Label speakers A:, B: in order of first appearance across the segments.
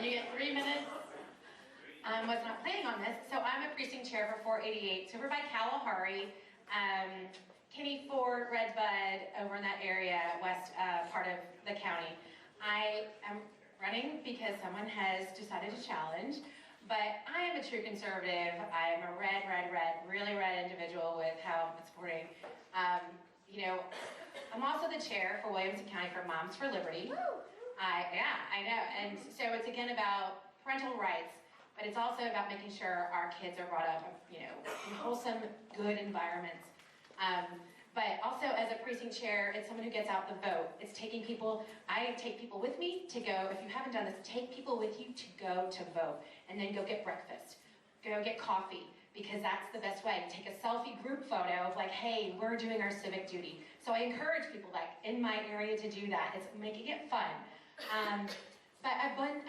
A: And you get 3 minutes. I was not planning on this. So I'm a precinct chair for 488. So we're by Kalahari, Kenny Ford, Redbud, over in that area, west part of the county. I am running because someone has decided to challenge, but I am a true conservative. I am a really red individual with how I'm supporting. I'm also the chair for Williamson County for Moms for Liberty. I know. And so it's again about parental rights, but it's also about making sure our kids are brought up, in wholesome, good environments. But also as a precinct chair, it's someone who gets out the vote. It's I take people with me to go, if you haven't done this, take people with you to go to vote. And then go get breakfast, go get coffee, because that's the best way. Take a selfie group photo of like, hey, we're doing our civic duty. So I encourage people like in my area to do that. It's making it fun. But I've done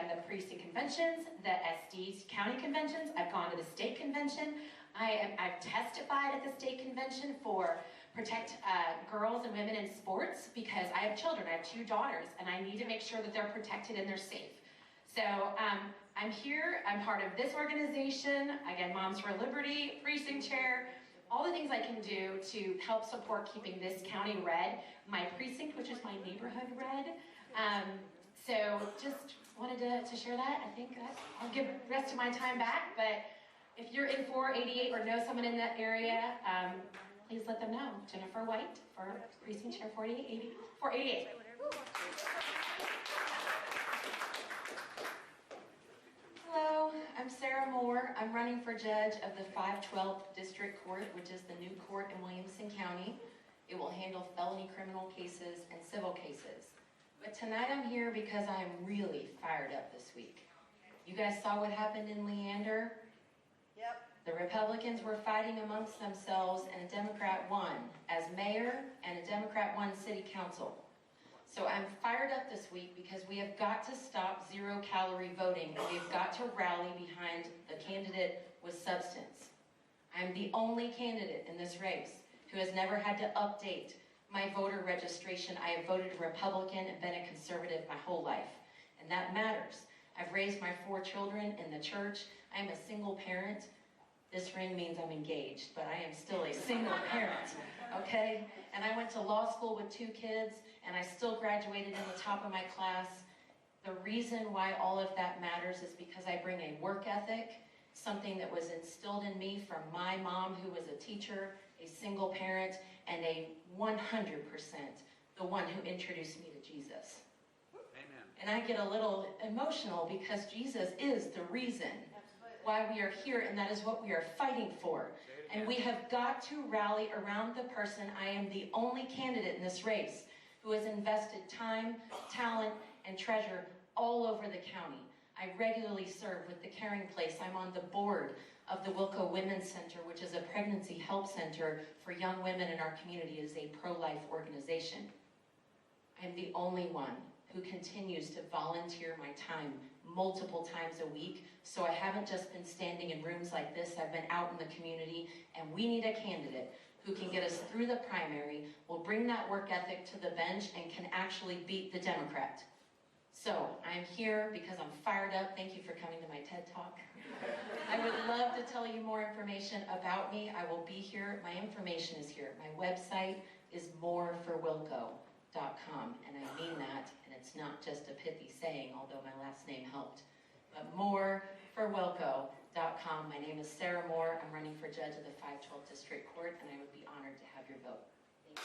A: the precinct conventions, the SD county conventions, I've gone to the state convention, I've testified at the state convention for protect girls and women in sports because I have children, I have 2 daughters, and I need to make sure that they're protected and they're safe. So I'm here, I'm part of this organization, again, Moms for Liberty, precinct chair, all the things I can do to help support keeping this county red, my precinct, which is my neighborhood red. So just wanted to share that. I think I'll give the rest of my time back, but if you're in 488 or know someone in that area, please let them know. Jennifer White for precinct chair 488. Hello, I'm Sarah Moore. I'm running for judge of the 512th District Court, which is the new court in Williamson County. It will handle felony criminal cases and civil cases. But tonight I'm here because I am really fired up this week. You guys saw what happened in Leander?
B: Yep.
A: The Republicans were fighting amongst themselves and a Democrat won as mayor and a Democrat won city council. So I'm fired up this week because we have got to stop zero-calorie voting and we've got to rally behind the candidate with substance. I'm the only candidate in this race who has never had to update my voter registration. I have voted Republican and been a conservative my whole life, and that matters. I've raised my 4 children in the church. I'm a single parent. This ring means I'm engaged, but I am still a single parent, okay? And I went to law school with 2 kids, and I still graduated in the top of my class. The reason why all of that matters is because I bring a work ethic, something that was instilled in me from my mom, who was a teacher, a single parent, and a 100% the one who introduced me to Jesus.
C: Amen.
A: And I get a little emotional because Jesus is the reason why we are here, and that is what we are fighting for. And we have got to rally around the person. I am the only candidate in this race who has invested time, talent, and treasure all over the county. I regularly serve with the Caring Place. I'm on the board of the Wilco Women's Center, which is a pregnancy help center for young women in our community. It is a pro-life organization. I'm the only one who continues to volunteer my time multiple times a week. So I haven't just been standing in rooms like this, I've been out in the community, and we need a candidate who can get us through the primary, will bring that work ethic to the bench, and can actually beat the Democrat. So I'm here because I'm fired up. Thank you for coming to my TED Talk. I would love to tell you more information about me. I will be here. My information is here. My website is moreforwilco.com, and I mean that, and it's not just a pithy saying, although my last name helped. But moreforwilco.com. My name is Sarah Moore. I'm running for judge of the 512th District Court, and I would be honored to have your vote. Thank you.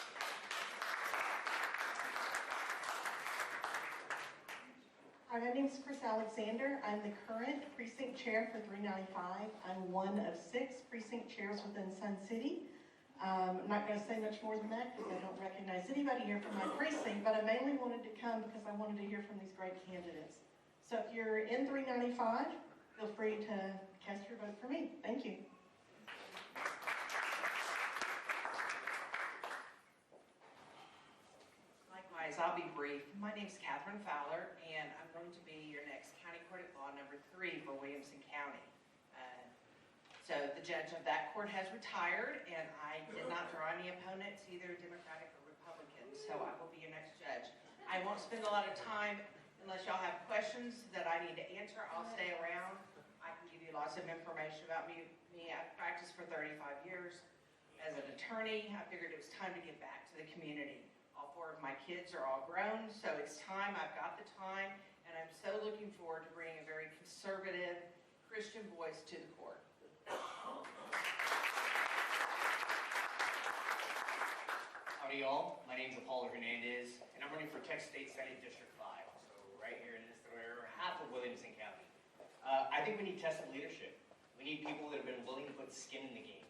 B: Hi, my name is Chris Alexander. I'm the current precinct chair for 395. I'm one of 6 precinct chairs within Sun City. I'm not going to say much more than that because I don't recognize anybody here from my precinct, but I mainly wanted to come because I wanted to hear from these great candidates. So if you're in 395, feel free to cast your vote for me. Thank you.
D: Likewise, I'll be brief. My name is Catherine Fowler, and I'm going to be your next County Court at Law number 3 for Williamson County. So the judge of that court has retired, and I did not draw any opponents, either Democratic or Republican, so I will be your next judge. I won't spend a lot of time Unless y'all have questions that I need to answer, I'll stay around. I can give you lots of information about me. I've practiced for 35 years as an attorney. I figured it was time to give back to the community. All 4 of my kids are all grown, so it's time. I've got the time, and I'm so looking forward to bringing a very conservative Christian voice to the court.
C: Howdy y'all, my name is Apollo Hernandez, and I'm running for Texas State Senate District 5, so right here in this area, half of Williamson County. I think we need tested leadership. We need people that have been willing to put skin in the game,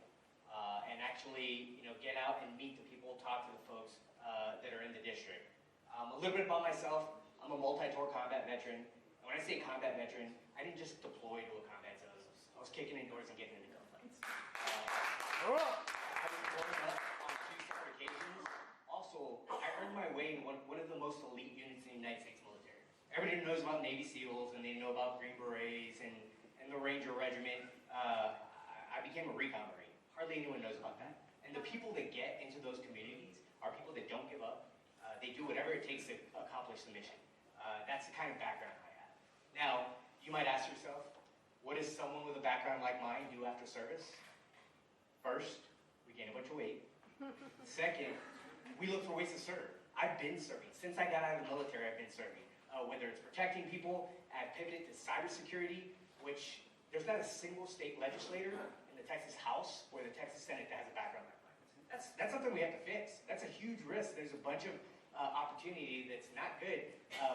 C: and actually, get out and meet the people, talk to the folks that are in the district. A little bit about myself, I'm a multi-tour combat veteran, and when I say combat veteran, I didn't just deploy to a combat zone. I was kicking in doors and getting into gunfights. I've been growing up on 2 separate occasions. Also, I earned my way in one of the most elite units in the United States military. Everybody knows about Navy SEALs, and they know about Green Berets and the Ranger Regiment. I became a recon Marine. Hardly anyone knows about that. And the people that get into those communities are people that don't give up. They do whatever it takes to accomplish the mission. That's the kind of background I have. Now, you might ask yourself, what does someone with a background like mine do after service? First, we gain a bunch of weight. Second, we look for ways to serve. I've been serving. Since I got out of the military, I've been serving. Whether it's protecting people, I've pivoted to cybersecurity, which there's not a single state legislator in the Texas House or the Texas Senate that has a background like mine. That's something we have to fix. That's a huge risk. There's a bunch of opportunity that's not good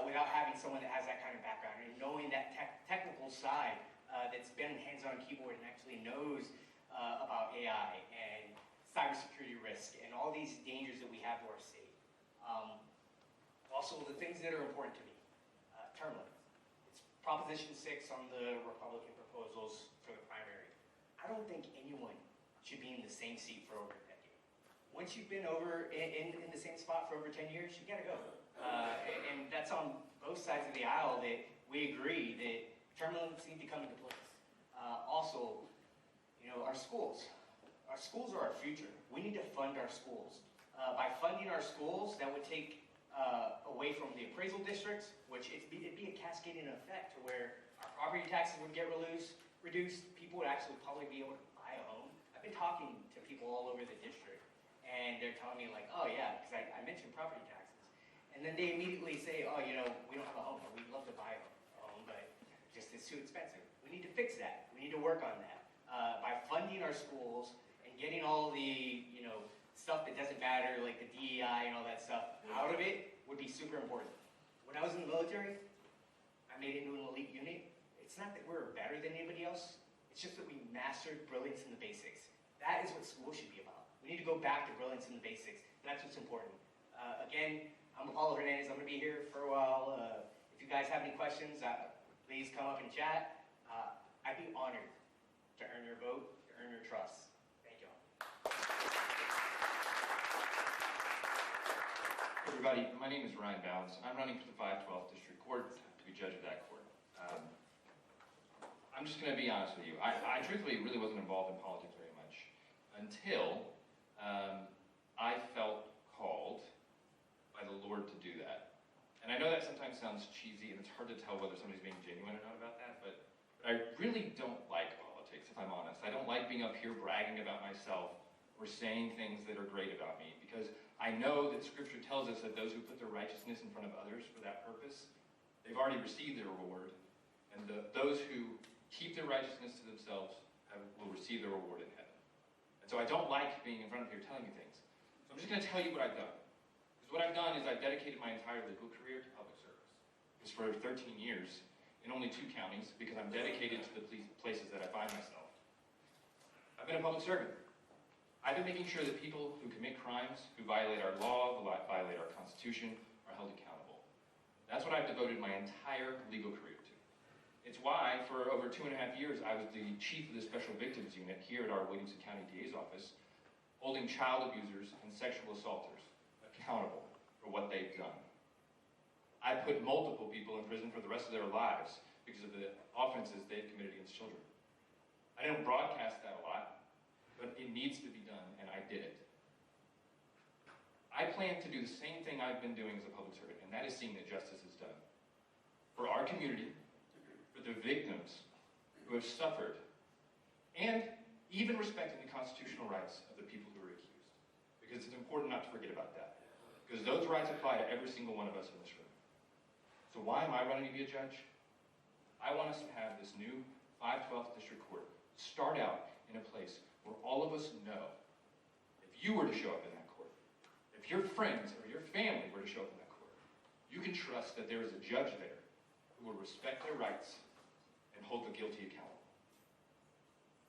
C: without having someone that has that kind of background and knowing that technical side that's been hands-on keyboard and actually knows about AI and cybersecurity risk and all these dangers that we have to our state. Also, the things that are important to me, term limits. It's Proposition 6 on the Republican proposals for the primary. I don't think anyone should be in the same seat for over a decade. Once you've been over in the same spot for over 10 years, you gotta go. And that's on both sides of the aisle that we agree that term limits need to come into place. Also, our schools. Our schools are our future. We need to fund our schools. By funding our schools, that would take away from the appraisal districts, which it'd be a cascading effect to where our property taxes would get reduced. People would actually probably be able to buy a home. I've been talking to people all over the district, and they're telling me like, oh yeah, because I mentioned property taxes. And then they immediately say, oh, we don't have a home, or we'd love to buy a home, but just it's too expensive. We need to fix that. We need to work on that. By funding our schools and getting all the, stuff that doesn't matter, like the DEI and all that stuff, out of it would be super important. When I was in the military, I made it into an elite unit. It's not that we're better than anybody else. It's just that we mastered brilliance in the basics. That is what school should be about. We need to go back to brilliance in the basics. That's what's important. Again, I'm Apollo Hernandez. I'm going to be here for a while. If you guys have any questions, please come up and chat. I'd be honored to earn your vote, to earn your trust. Thank you all.
E: Everybody, my name is Ryan Bounds. I'm running for the 512th District Court to be judge of that court. I'm just going to be honest with you. I truthfully really wasn't involved in politics very much until I felt called by the Lord to do that. And I know that sometimes sounds cheesy, and it's hard to tell whether somebody's being genuine or not about that, but I really don't like politics, if I'm honest. I don't like being up here bragging about myself or saying things that are great about me, because I know that Scripture tells us that those who put their righteousness in front of others for that purpose, they've already received their reward, and those who keep their righteousness to themselves will receive their reward in heaven. And so I don't like being in front of here telling you things. So I'm just going to tell you what I've done. Because what I've done is I've dedicated my entire legal career to public service. Because for 13 years, in only 2 counties, because I'm dedicated to the places that I find myself, I've been a public servant. I've been making sure that people who commit crimes, who violate our law, who violate our Constitution, are held accountable. That's what I've devoted my entire legal career to. It's why, for over 2.5 years, I was the chief of the Special Victims Unit here at our Williamson County DA's office, holding child abusers and sexual assaulters accountable for what they've done. I put multiple people in prison for the rest of their lives because of the offenses they've committed against children. I don't broadcast that a lot, but it needs to be done, and I did it. I plan to do the same thing I've been doing as a public servant, and that is seeing that justice is done. for our community, for the victims who have suffered, and even respecting the constitutional rights of the people who are accused. Because it's important not to forget about that. Because those rights apply to every single one of us in this room. So why am I running to be a judge? I want us to have this new 512th District Court start out in a place where all of us know, if you were to show up in that court, if your friends or your family were to show up in that court, you can trust that there is a judge there who will respect their rights and hold the guilty accountable.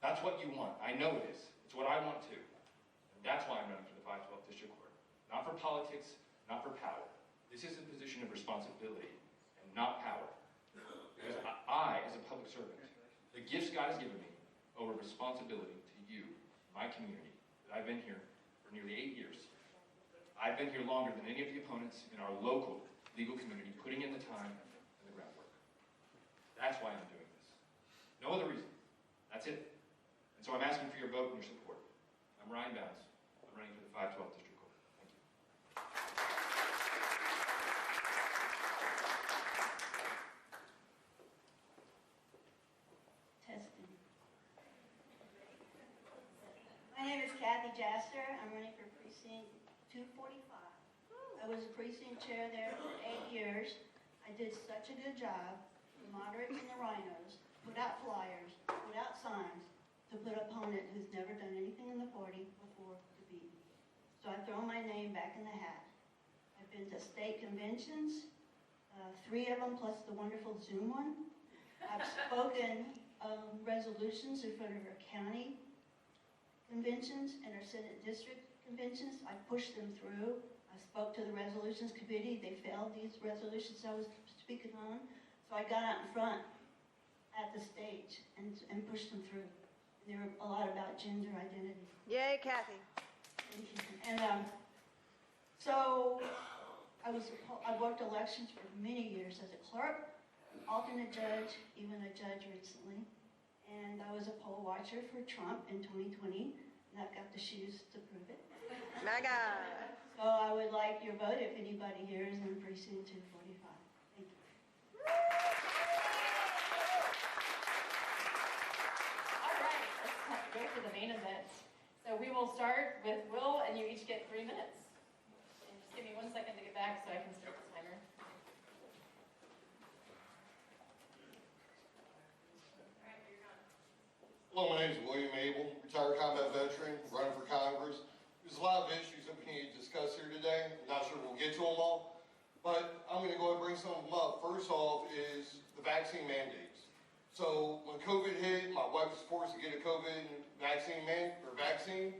E: That's what you want. I know it is. It's what I want too. And that's why I'm running for the 512th District Court. Not for politics, not for power. This is a position of responsibility and not power. Because I, as a public servant, the gifts God has given me, owe a responsibility to you, my community, that I've been here for nearly 8 years. I've been here longer than any of the opponents in our local legal community, putting in the time and the groundwork. That's why I'm doing this. No other reason. That's it. And so I'm asking for your vote and your support. I'm Ryan Bounds. I'm running for the 512th District Court. Thank you.
F: Testing. My name is Kathy Jaster. I'm running for precinct 245. I was a precinct chair there for 8 years. I did such a good job, the moderates and the rhinos, put out flyers, put out signs, to put an opponent who's never done anything in the 40 before to beat me. So I throw my name back in the hat. I've been to state conventions, 3 of them plus the wonderful Zoom one. I've spoken resolutions in front of our county conventions and our Senate district conventions. I pushed them through. I spoke to the resolutions committee. They failed these resolutions I was speaking on. So I got out in front at the stage and pushed them through. They were a lot about gender identity.
G: Yay, Kathy.
F: Thank you. And so I worked elections for many years as a clerk, alternate judge, even a judge recently. And I was a poll watcher for Trump in 2020, and I've got the shoes to prove it.
G: MAGA.
F: So I would like your vote if anybody here is in precinct 245. Thank you.
A: All right, let's go for the main event. So we will start with Will, and you each get 3 minutes. And just give me 1 second to get back so I can start the timer.
H: Hello, my name is William Abel, retired combat veteran, running for Congress. There's a lot of issues that we need to discuss here today. I'm not sure we'll get to them all, but I'm going to go ahead and bring some of them up. First off is the vaccine mandates. So when COVID hit, my wife was forced to get a COVID vaccine,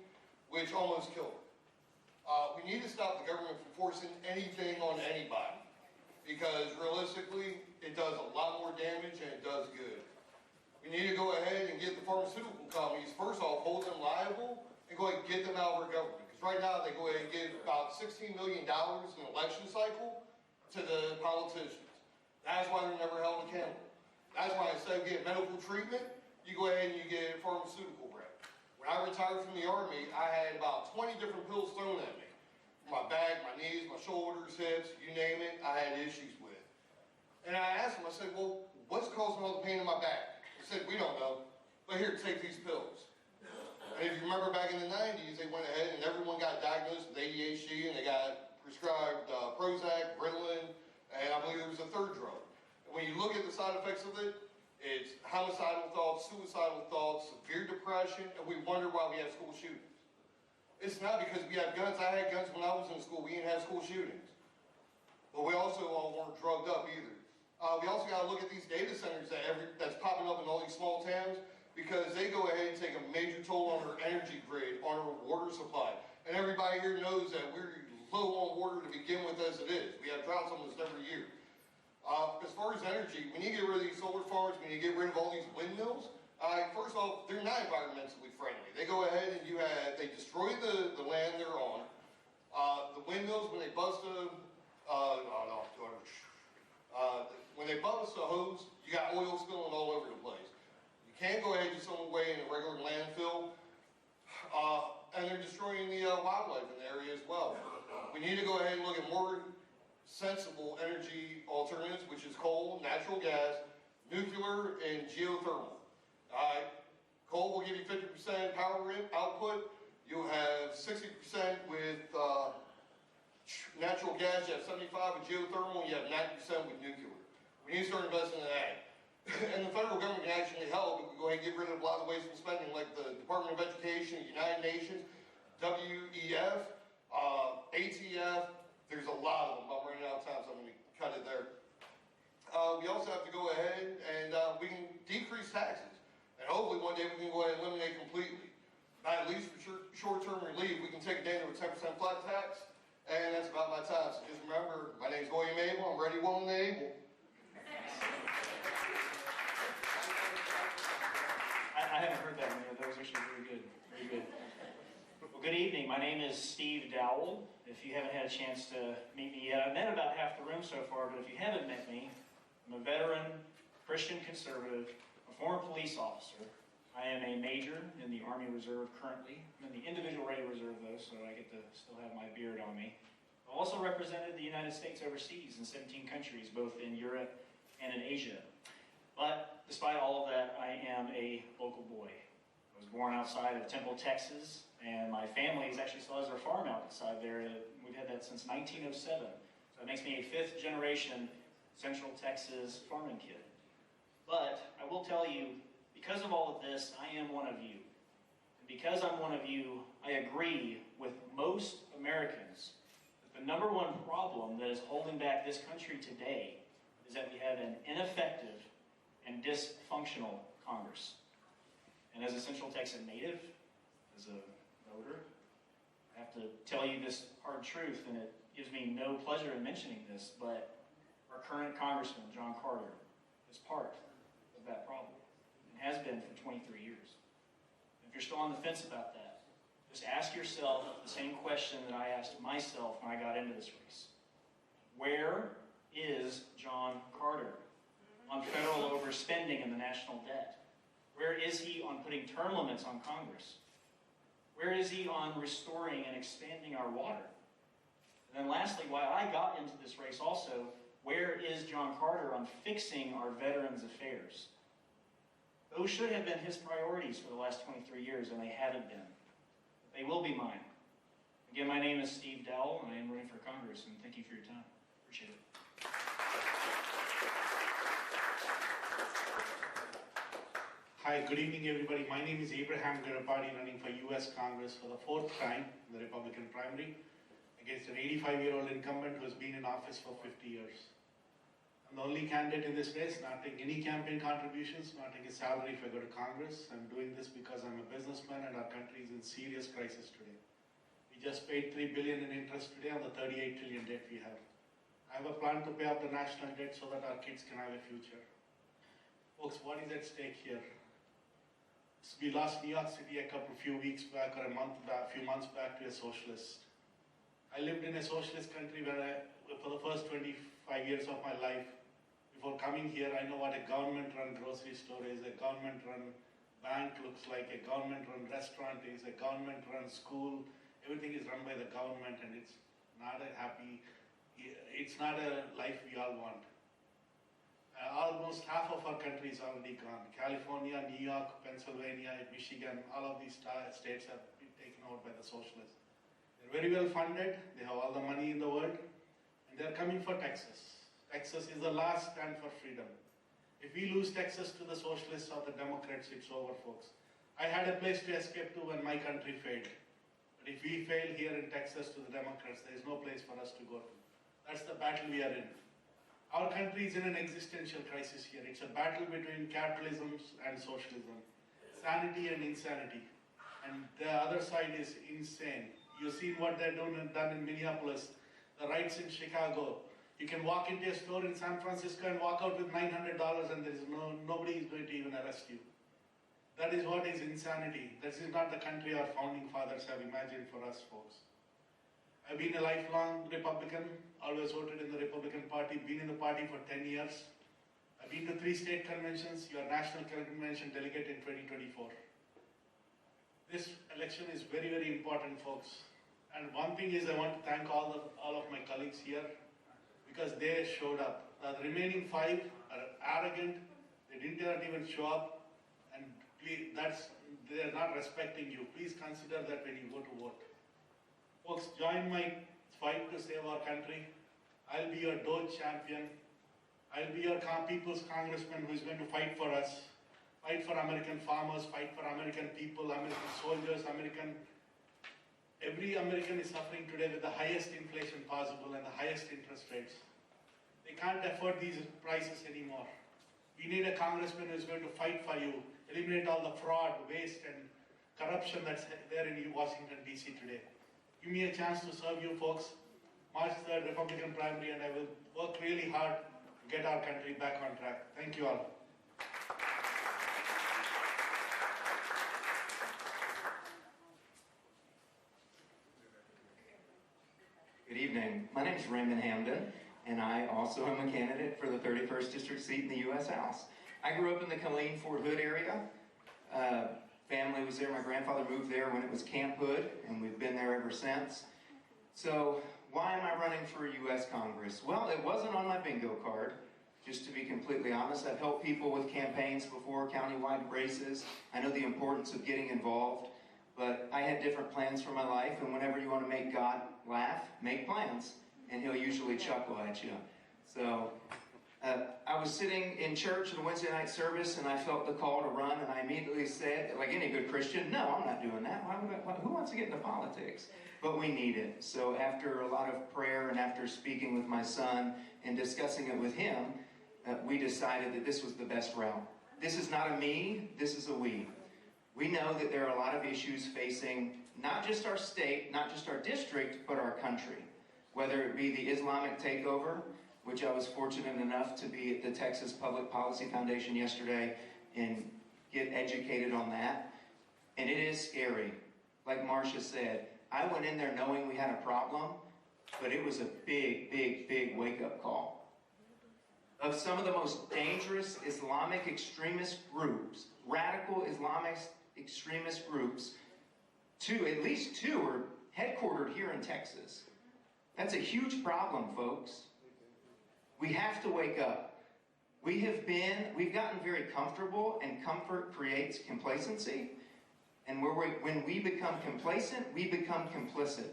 H: which almost killed her. We need to stop the government from forcing anything on anybody, because realistically, it does a lot more damage than it does good. We need to go ahead and get the pharmaceutical companies, first off, hold them liable, and go ahead and get them out of our government. Because right now, they go ahead and give about $16 million in an election cycle to the politicians. That's why they're never held accountable. That's why instead of getting medical treatment, you go ahead and you get pharmaceutical break. When I retired from the Army, I had about 20 different pills thrown at me. My back, my knees, my shoulders, hips, you name it, I had issues with. And I asked them, I said, well, what's causing all the pain in my back? They said, we don't know, but here, take these pills. And if you remember back in the 90s, they went ahead and everyone got diagnosed with ADHD, and they got prescribed Prozac, Ritalin, and I believe there was a third drug. And when you look at the side effects of it, it's homicidal thoughts, suicidal thoughts, severe depression, and we wonder why we have school shootings. It's not because we have guns. I had guns when I was in school. We didn't have school shootings. But we also all weren't drugged up either. We also got to look at these data centers that's popping up in all these small towns, because they go ahead and take a major toll on our energy grid, on our water supply. And everybody here knows that we're low on water to begin with as it is. We have droughts almost every year. As far as energy, we need to get rid of these solar farms. We need to get rid of all these windmills. First off, they're not environmentally friendly. They go ahead and they destroy the land they're on. The windmills, when they bust when they bust a hose, you got oil spilling all over the place. You can't go ahead and just throw them away in a regular landfill. And they're destroying the wildlife in the area as well. We need to go ahead and look at more sensible energy alternatives, which is coal, natural gas, nuclear, and geothermal. Coal will give you 50% power output. You'll have 60% with natural gas. You have 75% with geothermal. You have 90% with nuclear. We need to start investing in that. And the federal government can actually help. We can go ahead and get rid of a lot of wasteful spending, like the Department of Education, United Nations, WEF, ATF. There's a lot of them. I'm running out of time, so I'm going to cut it there. We also have to go ahead and we can decrease taxes. And hopefully one day we can go ahead and eliminate completely. At least for short-term relief, we can take it down to a 10% flat tax. And that's about my time. So just remember, my name's William Abel. I'm ready, willing, and able.
I: I haven't heard that many of those. Actually, very good. Very good. Well, good evening. My name is Steve Dowell. If you haven't had a chance to meet me yet, I've met about half the room so far, but if you haven't met me, I'm a veteran, Christian conservative, a former police officer. I am a major in the Army Reserve currently. I'm in the individual rated reserve though, so I get to still have my beard on me. I've also represented the United States overseas in 17 countries, both in Europe and in Asia. But despite all of that, I am a local boy. I was born outside of Temple, Texas, and my family actually still has their farm outside there. We've had that since 1907. So that makes me a fifth generation Central Texas farming kid. But I will tell you, because of all of this, I am one of you. And because I'm one of you, I agree with most Americans that the number one problem that is holding back this country today is that we have an ineffective and dysfunctional Congress. And as a Central Texas native, as a voter, I have to tell you this hard truth, and it gives me no pleasure in mentioning this, but our current Congressman, John Carter, is part of that problem, and has been for 23 years. If you're still on the fence about that, just ask yourself the same question that I asked myself when I got into this race. Where is John Carter on federal overspending and the national debt? Where is he on putting term limits on Congress? Where is he on restoring and expanding our water? And then lastly, why I got into this race also, where is John Carter on fixing our veterans' affairs? Those should have been his priorities for the last 23 years, and they haven't been. But they will be mine. Again, my name is Steve Dowell, and I am running for Congress, and thank you for your time. Appreciate it.
J: Hi, good evening everybody. My name is Abraham Garapati, running for US Congress for the 4th time in the Republican primary against an 85-year-old incumbent who has been in office for 50 years. I'm the only candidate in this race, not taking any campaign contributions, not taking a salary if I go to Congress. I'm doing this because I'm a businessman and our country is in serious crisis today. We just paid $3 billion in interest today on the $38 trillion debt we have. I have a plan to pay off the national debt so that our kids can have a future. Folks, what is at stake here? We lost New York City a few months back to a socialist. I lived in a socialist country where for the first 25 years of my life, before coming here, I know what a government-run grocery store is, a government-run bank looks like, a government-run restaurant is, a government-run school. Everything is run by the government, and it's not a life we all want. Almost half of our country is already gone. California, New York, Pennsylvania, Michigan, all of these states have been taken over by the socialists. They're very well funded, they have all the money in the world, and they're coming for Texas. Texas is the last stand for freedom. If we lose Texas to the socialists or the Democrats, it's over, folks. I had a place to escape to when my country failed. But if we fail here in Texas to the Democrats, there is no place for us to go to. That's the battle we are in. Our country is in an existential crisis here. It's a battle between capitalism and socialism, sanity and insanity. And the other side is insane. You've seen what they've done in Minneapolis, the riots in Chicago. You can walk into a store in San Francisco and walk out with $900 and there is nobody is going to even arrest you. That is what is insanity. This is not the country our founding fathers have imagined for us, folks. I've been a lifelong Republican, always voted in the Republican Party, been in the party for 10 years. I've been to 3 state conventions, your national convention delegate in 2024. This election is very, very important, folks. And one thing is I want to thank all of my colleagues here. because they showed up. The remaining 5 are arrogant, they did not even show up, and please, they're not respecting you. Please consider that when you go to vote. Folks, join my fight to save our country. I'll be your Doge champion. I'll be your people's congressman who is going to fight for us. Fight for American farmers, fight for American people, American soldiers, every American is suffering today with the highest inflation possible and the highest interest rates. They can't afford these prices anymore. We need a congressman who is going to fight for you, eliminate all the fraud, waste, and corruption that's there in Washington, D.C. today. Give me a chance to serve you folks. March 3rd, Republican primary, and I will work really hard to get our country back on track. Thank you all.
K: Good evening. My name is Raymond Hamden, and I also am a candidate for the 31st District seat in the U.S. House. I grew up in the Killeen-Fort Hood area. Family was there. My grandfather moved there when it was Camp Hood, and we've been there ever since. So why am I running for U.S. Congress? Well, it wasn't on my bingo card. Just to be completely honest, I've helped people with campaigns before, countywide races. I know the importance of getting involved. But I had different plans for my life, and whenever you want to make God laugh, make plans, and he'll usually chuckle at you. So I was sitting in church in a Wednesday night service, and I felt the call to run, and I immediately said, like any good Christian, no, I'm not doing that. Who wants to get into politics? But we need it. So after a lot of prayer and after speaking with my son and discussing it with him, we decided that this was the best route. This is not a me, this is a we. We know that there are a lot of issues facing not just our state, not just our district, but our country. Whether it be the Islamic takeover, which I was fortunate enough to be at the Texas Public Policy Foundation yesterday and get educated on that. And it is scary. Like Marcia said, I went in there knowing we had a problem, but it was a big, big, big wake-up call. Of some of the most dangerous Islamic extremist groups, radical Islamic extremist groups, at least two are headquartered here in Texas. That's a huge problem, folks. We have to wake up. We've gotten very comfortable, and comfort creates complacency. And when we become complacent, we become complicit.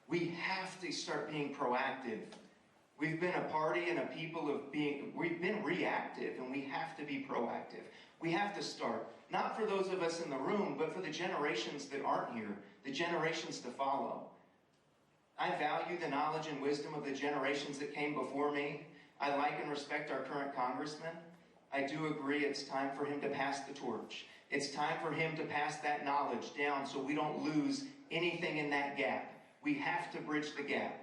K: We have to start being proactive. We've been a party and a people we've been reactive, and we have to be proactive. We have to start, not for those of us in the room, but for the generations that aren't here, the generations to follow. I value the knowledge and wisdom of the generations that came before me. I like and respect our current congressman. I do agree it's time for him to pass the torch. It's time for him to pass that knowledge down so we don't lose anything in that gap. We have to bridge the gap.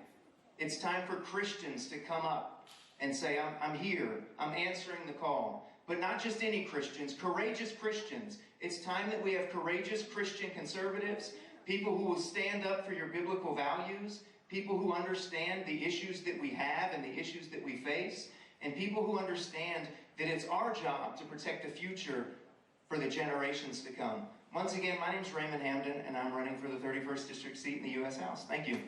K: It's time for Christians to come up and say, I'm here, I'm answering the call. But not just any Christians, courageous Christians. It's time that we have courageous Christian conservatives, people who will stand up for your biblical values, people who understand the issues that we have and the issues that we face, and people who understand that it's our job to protect the future for the generations to come. Once again, my name is Raymond Hamden, and I'm running for the 31st District seat in the U.S. House. Thank you.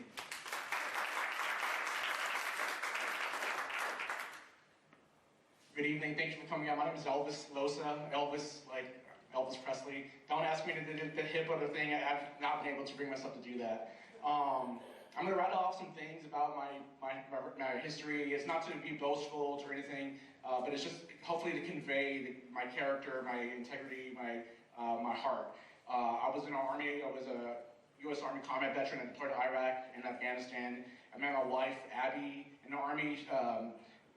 L: Good evening. Thank you for coming out. My name is Elvis Losa. Elvis, like Elvis Presley. Don't ask me to do the hip other thing. I've not been able to bring myself to do that. I'm going to rattle off some things about my history. It's not to be boastful or anything, but it's just hopefully to convey my character, my integrity, my heart. I was in the Army. I was a U.S. Army combat veteran. I deployed to Iraq and Afghanistan. I met my wife, Abby, in the Army.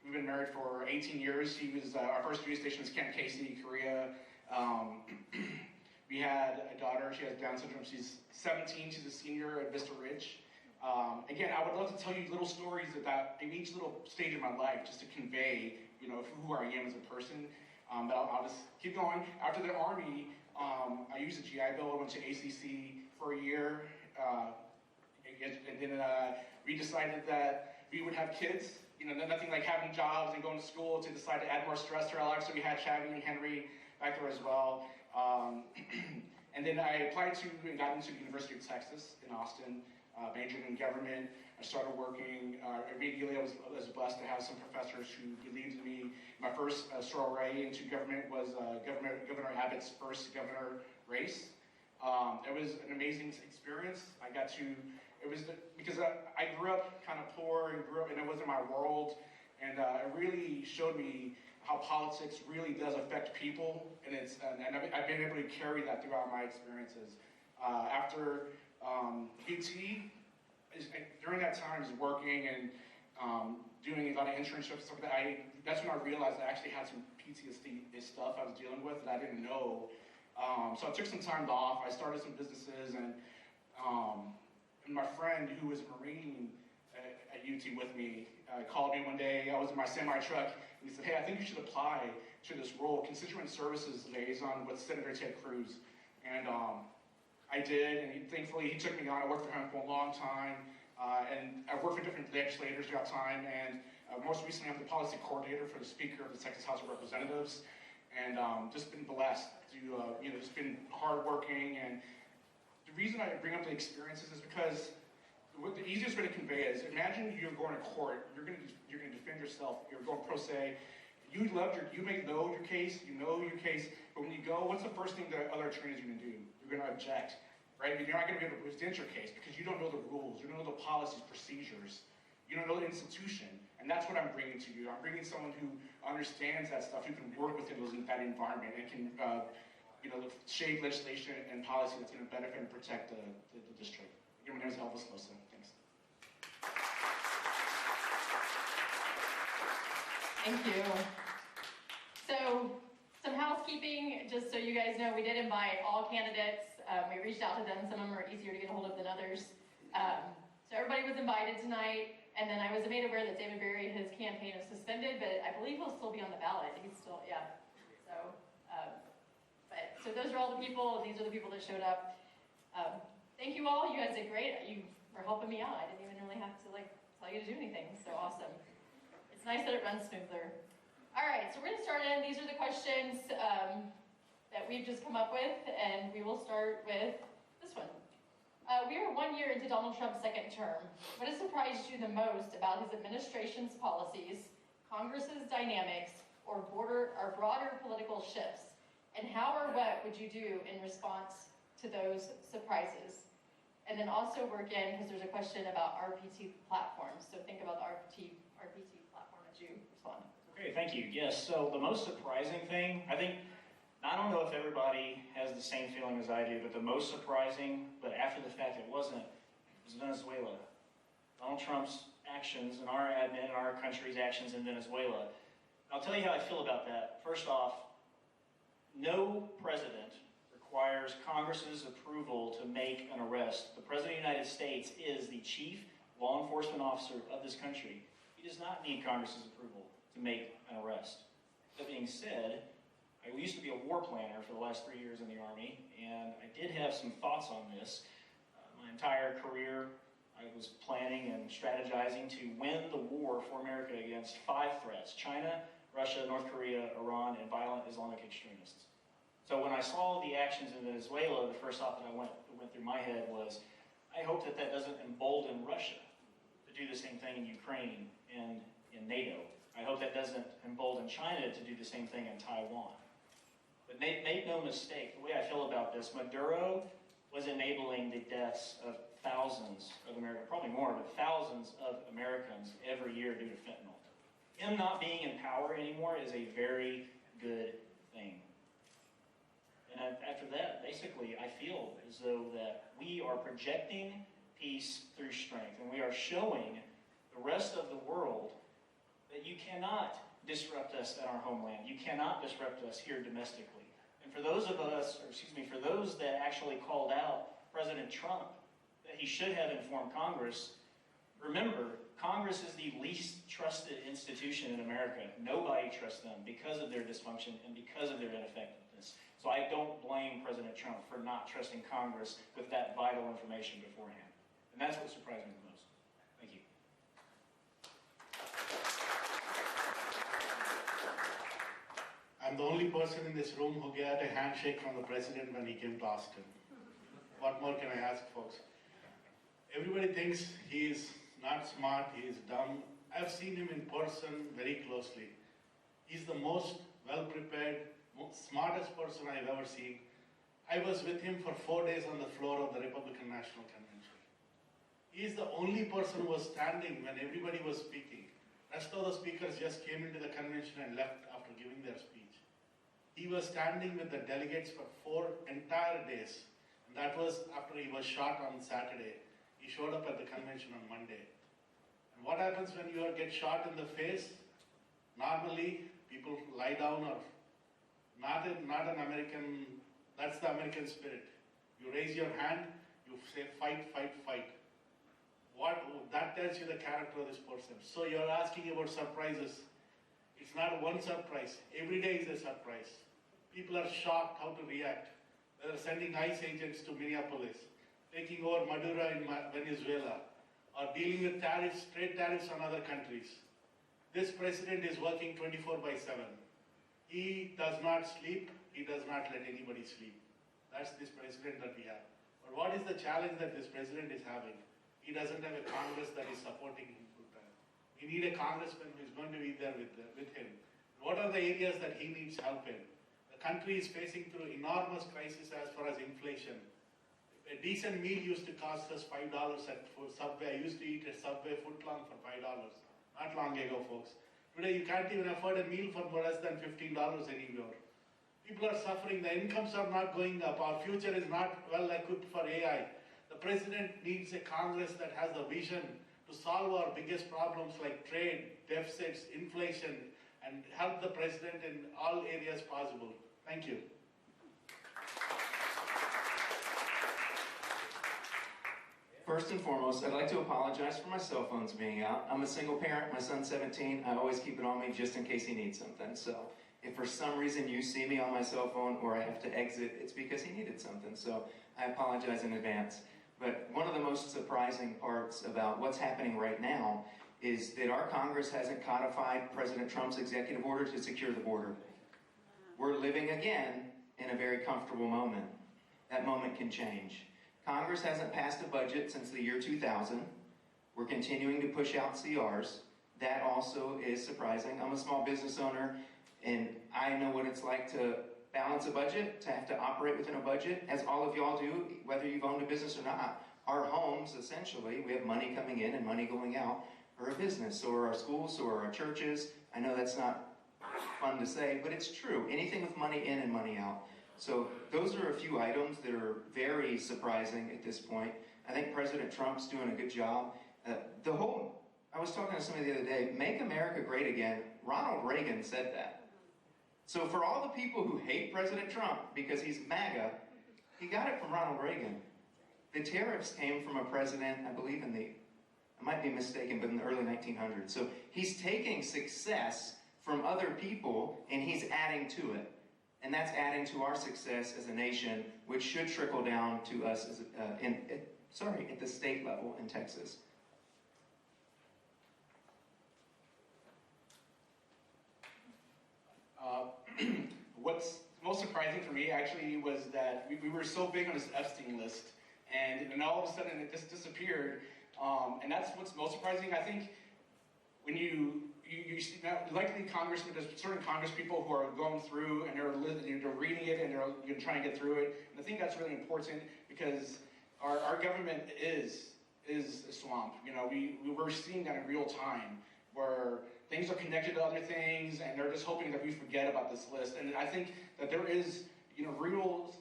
L: We've been married for 18 years. He was our first duty station was Camp CACRC, Korea. We had a daughter. She has Down syndrome. She's 17. She's a senior at Vista Ridge. Again, I would love to tell you little stories about each little stage of my life, just to convey, who I am as a person. But I'll just keep going. After the Army, I used a GI Bill. I went to ACC for a year, and then we decided that we would have kids. Nothing like having jobs and going to school to decide to add more stress to our lives. So we had Shabby and Henry back there as well. And then I applied to and got into the University of Texas in Austin. majored in government. I started working, immediately I was blessed to have some professors who believed in me. My first soiree into government was Governor Abbott's first governor race. It was an amazing experience. I got to, because I grew up kind of poor and it wasn't my world, and it really showed me how politics really does affect people, and I've been able to carry that throughout my experiences. After UT, during that time, I was working and doing a lot of internships and stuff like that. That's when I realized I actually had some PTSD stuff I was dealing with that I didn't know. So I took some time off. I started some businesses, and my friend who was a Marine at UT with me called me one day. I was in my semi-truck, and he said, "Hey, I think you should apply to this role, Constituent Services Liaison with Senator Ted Cruz." And I did, and thankfully he took me on. I worked for him for a long time, and I've worked for different legislators throughout time, and most recently I'm the policy coordinator for the Speaker of the Texas House of Representatives, and just been blessed to, just been hardworking. And the reason I bring up the experiences is because the easiest way to convey it is, imagine you're going to court, you're going to defend yourself, you're going pro se, you may know your case, but when you go, what's the first thing that other attorneys are going to do? You're going to object, right? You're not going to be able to present your case because you don't know the rules, you don't know the policies, procedures, you don't know the institution, and that's what I'm bringing to you. I'm bringing someone who understands that stuff, who can work within that environment, and can shape legislation and policy that's going to benefit and protect the district. My name is Elvis Losa. Thanks.
A: Thank you. So, some housekeeping, just so you guys know, we did invite all candidates. We reached out to them. Some of them are easier to get a hold of than others. So everybody was invited tonight, and then I was made aware that David Berry, his campaign is suspended, but I believe he'll still be on the ballot. He's still, yeah. So those are all the people, and these are the people that showed up. Thank you all. You guys did great. You were helping me out. I didn't even really have to tell you to do anything. So awesome. It's nice that it runs smoother. All right, so we're going to start in. These are the questions that we've just come up with, and we will start with this one. We are 1 year into Donald Trump's second term. What has surprised you the most about his administration's policies, Congress's dynamics, or broader political shifts? And how or what would you do in response to those surprises? And then also work in, because there's a question about RPT platforms. So think about the RPT platform as you respond.
I: Okay, thank you. Yes, so the most surprising thing, I don't know if everybody has the same feeling as I do, but the most surprising, but after the fact it wasn't, was Venezuela. Donald Trump's actions and our country's actions in Venezuela. I'll tell you how I feel about that. First off, no president requires Congress's approval to make an arrest. The President of the United States is the chief law enforcement officer of this country. He does not need Congress's approval to make an arrest. That being said, I used to be a war planner for the last 3 years in the Army, and I did have some thoughts on this. My entire career, I was planning and strategizing to win the war for America against 5 threats: China, Russia, North Korea, Iran, and violent Islamic extremists. So when I saw the actions in Venezuela, the first thought that went through my head was, I hope that doesn't embolden Russia to do the same thing in Ukraine and in NATO. I hope that doesn't embolden China to do the same thing in Taiwan. But make no mistake, the way I feel about this, Maduro was enabling the deaths of thousands of Americans, probably more, but thousands of Americans every year due to fentanyl. Him not being in power anymore is a very good thing. And after that, basically, I feel as though that we are projecting peace through strength, and we are showing the rest of the world that you cannot disrupt us at our homeland. You cannot disrupt us here domestically. And for those that actually called out President Trump, that he should have informed Congress, remember, Congress is the least trusted institution in America. Nobody trusts them because of their dysfunction and because of their ineffectiveness. So I don't blame President Trump for not trusting Congress with that vital information beforehand. And that's what surprised me the most. Thank you.
J: I'm the only person in this room who got a handshake from the president when he came to Austin. What more can I ask, folks? Everybody thinks he is not smart, he is dumb. I've seen him in person very closely. He's the most well-prepared, smartest person I've ever seen. I was with him for 4 days on the floor of the Republican National Convention. He is the only person who was standing when everybody was speaking. Rest of the speakers just came into the convention and left after giving their speech. He was standing with the delegates for 4 entire days. And that was after he was shot on Saturday. He showed up at the convention on Monday. And what happens when you get shot in the face? Normally, people lie down or not an American, that's the American spirit. You raise your hand, you say fight, fight, fight. That tells you the character of this person. So you're asking about surprises. It's not one surprise. Every day is a surprise. People are shocked how to react. They're sending ICE agents to Minneapolis, taking over Maduro in Venezuela, or dealing with tariffs, trade tariffs on other countries. This president is working 24/7. He does not sleep. He does not let anybody sleep. That's this president that we have. But what is the challenge that this president is having? He doesn't have a Congress that is supporting him full time. We need a congressman who is going to be there with him. What are the areas that he needs help in? The country is facing through enormous crisis as far as inflation. A decent meal used to cost us $5 at Subway. I used to eat at Subway footlong for $5. Not long ago, folks. Today you can't even afford a meal for less than $15 anymore. People are suffering. The incomes are not going up. Our future is not well equipped for AI. The president needs a Congress that has the vision to solve our biggest problems like trade, deficits, inflation, and help the president in all areas possible. Thank you.
K: First and foremost, I'd like to apologize for my cell phones being out. I'm a single parent, my son's 17. I always keep it on me just in case he needs something. So if for some reason you see me on my cell phone or I have to exit, it's because he needed something. So I apologize in advance. But one of the most surprising parts about what's happening right now is that our Congress hasn't codified President Trump's executive order to secure the border. We're living again in a very comfortable moment. That moment can change. Congress hasn't passed a budget since the year 2000. We're continuing to push out CRs. That also is surprising. I'm a small business owner, and I know what it's like to balance a budget, to have to operate within a budget, as all of y'all do, whether you've owned a business or not. Our homes, essentially, we have money coming in and money going out for a business, so are our schools, so are our churches. I know that's not fun to say, but it's true. Anything with money in and money out. So those are a few items that are very surprising at this point. I think President Trump's doing a good job. I was talking to somebody the other day, make America great again. Ronald Reagan said that. So for all the people who hate President Trump because he's MAGA, he got it from Ronald Reagan. The tariffs came from a president, I believe I might be mistaken, but in the early 1900s. So he's taking success from other people and he's adding to it. And that's adding to our success as a nation, which should trickle down to us as, at the state level in Texas.
L: What's most surprising for me actually was that we were so big on this Epstein list, and all of a sudden it just disappeared. And that's what's most surprising. I think when you see likely congressmen, there's certain congress people who are going through and they're reading it and they're trying to get through it. And I think that's really important because our government is a swamp. You know, we're seeing that in real time where things are connected to other things, and they're just hoping that we forget about this list. And I think that there is, real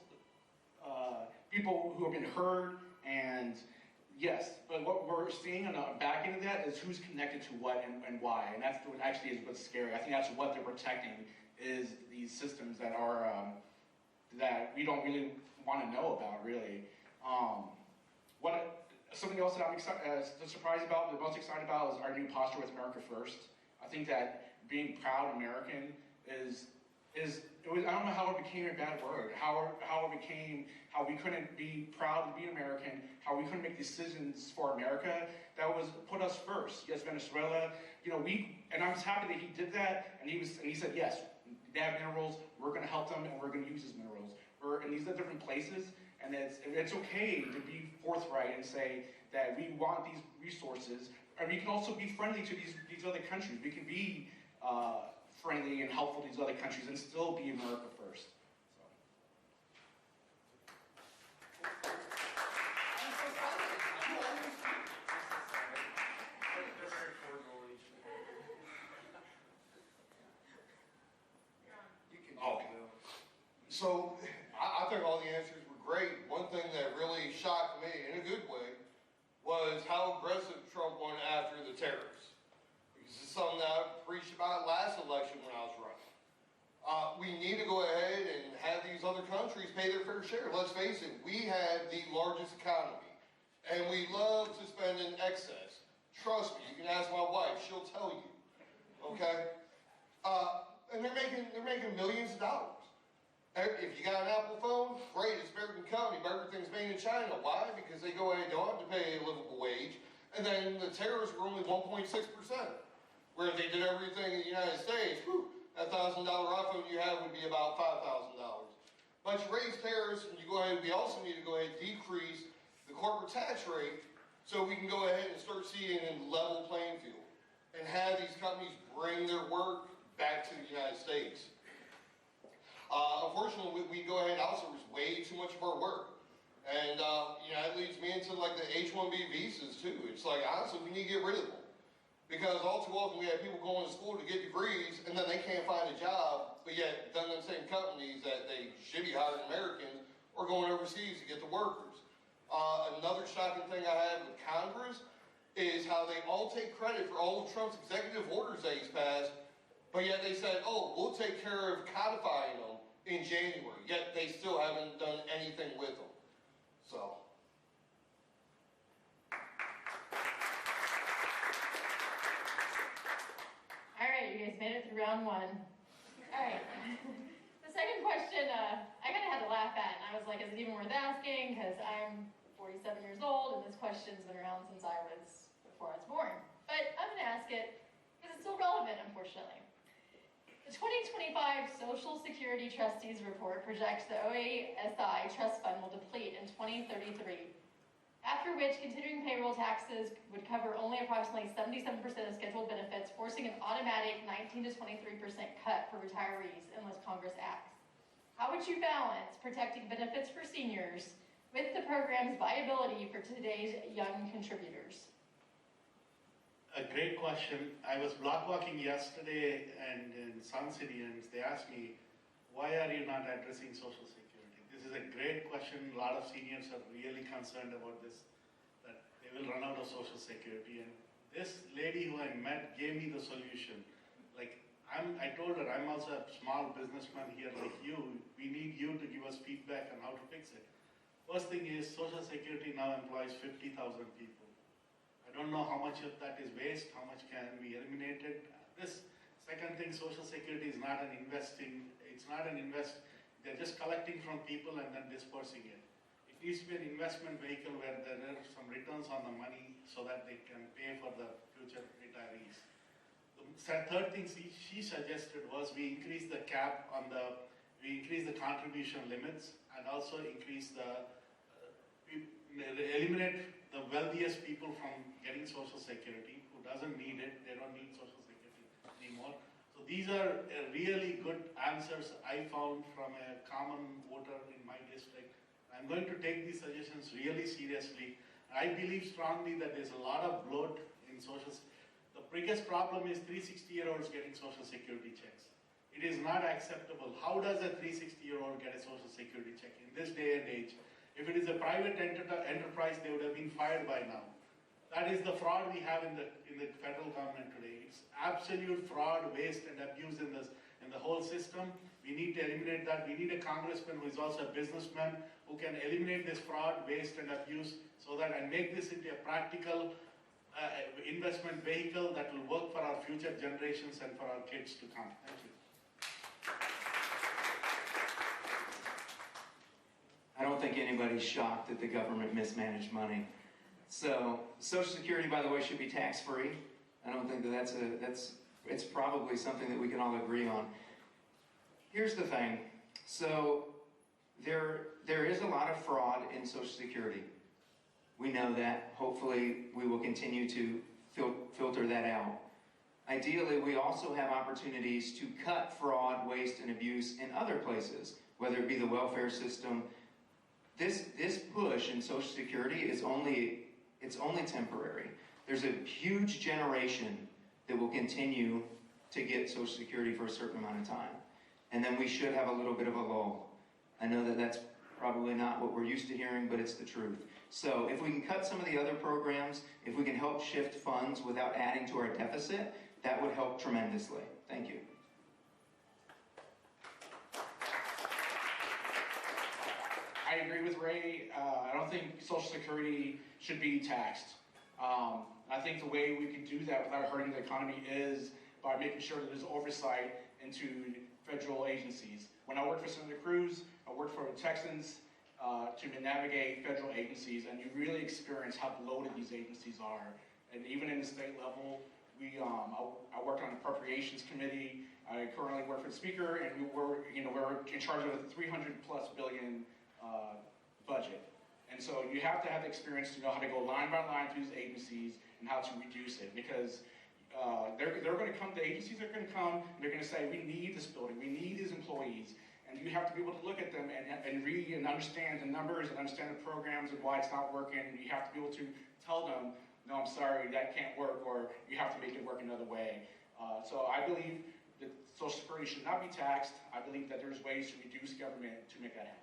L: people who have been hurt, and yes, but what we're seeing on the back end of that is who's connected to what and why, and that's what actually is what's scary. I think that's what they're protecting is these systems that are that we don't really want to know about, really. Something else that I'm surprised about, the most excited about, is our new posture with America First. I think that being proud American I don't know how it became a bad word, how we couldn't be proud to be American, how we couldn't make decisions for America. That was put us first. Yes, Venezuela, and I'm just happy that he did that, and he said, yes, they have minerals, we're gonna help them, and we're gonna use these minerals. We're in these different places, And it's okay to be forthright and say that we want these resources, and we can also be friendly to these other countries. We can be friendly and helpful to these other countries and still be America first.
H: So I think all the answers were great. One thing that really shocked me in a good way was how aggressive Trump went after the terrorists. This is something that I preached about last election when I was running. We need to go ahead and have these other countries pay their fair share. Let's face it, we have the largest economy, and we love to spend in excess. Trust me, you can ask my wife; she'll tell you. Okay, and they're making millions of dollars. If you got an Apple phone, great, it's American company, but everything's made in China. Why? Because they go ahead and don't have to pay a livable wage, and then the tariffs were only 1.6%. Where if they did everything in the United States, whew, that $1,000 iPhone you have would be about $5,000. But you raise tariffs, and we also need to go ahead and decrease the corporate tax rate so we can go ahead and start seeing a level playing field and have these companies bring their work back to the United States. Unfortunately, we go ahead and outsource way too much of our work. And, that leads me into like the H-1B visas too. It's like, honestly, we need to get rid of them. Because all too often we have people going to school to get degrees and then they can't find a job, but yet then the same companies that they should be hiring Americans are going overseas to get the workers. Another shocking thing I have with Congress is how they all take credit for all of Trump's executive orders that he's passed, but yet they said, oh, we'll take care of codifying them in January, yet they still haven't done anything with them. So.
A: All right, you guys made it through round one. All right. The second question, I kind of had to laugh at, and I was like, is it even worth asking? Because I'm 47 years old, and this question's been around since before I was born. But I'm going to ask it because it's still relevant, unfortunately. The 2025 Social Security Trustees Report projects the OASI trust fund will deplete in 2033, after which continuing payroll taxes would cover only approximately 77% of scheduled benefits, forcing an automatic 19 to 23% cut for retirees unless Congress acts. How would you balance protecting benefits for seniors with the program's viability for today's young contributors?
J: A great question. I was block walking yesterday and in Sun City, and they asked me, why are you not addressing Social Security? This is a great question. A lot of seniors are really concerned about this, that they will run out of Social Security. And this lady who I met gave me the solution. Like, I told her, I'm also a small businessman here like you. We need you to give us feedback on how to fix it. First thing is, Social Security now employs 50,000 people. I don't know how much of that is waste, how much can be eliminated. This second thing, Social Security is not an investing, they're just collecting from people and then dispersing it. It needs to be an investment vehicle where there are some returns on the money so that they can pay for the future retirees. The third thing she suggested was we increase the cap on we increase the contribution limits and also increase eliminate the wealthiest people from getting Social Security, who doesn't need it, they don't need Social Security anymore. So these are really good answers I found from a common voter in my district. I'm going to take these suggestions really seriously. I believe strongly that there's a lot of bloat in The biggest problem is 360-year-olds getting Social Security checks. It is not acceptable. How does a 360-year-old get a Social Security check in this day and age? If it is a private enterprise, they would have been fired by now. That is the fraud we have in the federal government today. It's absolute fraud, waste, and abuse in the whole system. We need to eliminate that. We need a congressman who is also a businessman who can eliminate this fraud, waste, and abuse and make this into a practical investment vehicle that will work for our future generations and for our kids to come. Thank you.
K: I don't think anybody's shocked that the government mismanaged money. So Social Security, by the way, should be tax-free. I don't think that it's probably something that we can all agree on. Here's the thing. So There is a lot of fraud in Social Security. We know that. Hopefully, we will continue to filter that out. Ideally, we also have opportunities to cut fraud, waste, and abuse in other places, whether it be the welfare system. This push in Social Security is only temporary. There's a huge generation that will continue to get Social Security for a certain amount of time. And then we should have a little bit of a lull. I know that that's probably not what we're used to hearing, but it's the truth. So if we can cut some of the other programs, if we can help shift funds without adding to our deficit, that would help tremendously. Thank you.
L: I agree with Ray. I don't think Social Security should be taxed. I think the way we can do that without hurting the economy is by making sure that there's oversight into federal agencies. When I worked for Senator Cruz, I worked for the Texans to navigate federal agencies, and you really experience how bloated these agencies are. And even in the state level, I worked on the Appropriations Committee. I currently work for the Speaker, and we're in charge of a $300+ billion budget. And so you have to have the experience to know how to go line by line through these agencies and how to reduce it, because they're going to come, the agencies are going to come, and they're going to say, we need this building, we need these employees, and you have to be able to look at them and read and understand the numbers and understand the programs and why it's not working, and you have to be able to tell them, no, I'm sorry, that can't work, or you have to make it work another way. So I believe that Social Security should not be taxed. I believe that there's ways to reduce government to make that happen.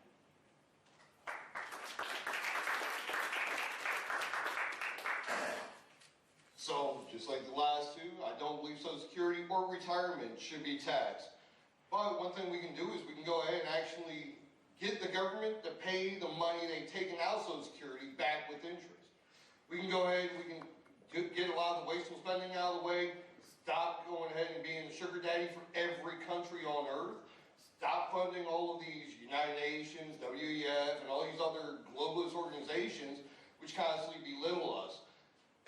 H: So, just like the last two, I don't believe Social Security or retirement should be taxed. But one thing we can do is we can go ahead and actually get the government to pay the money they've taken out of Social Security back with interest. We can go ahead and we can get a lot of the wasteful spending out of the way, stop going ahead and being the sugar daddy for every country on earth, stop funding all of these United Nations, WEF, and all these other globalist organizations which constantly belittle us.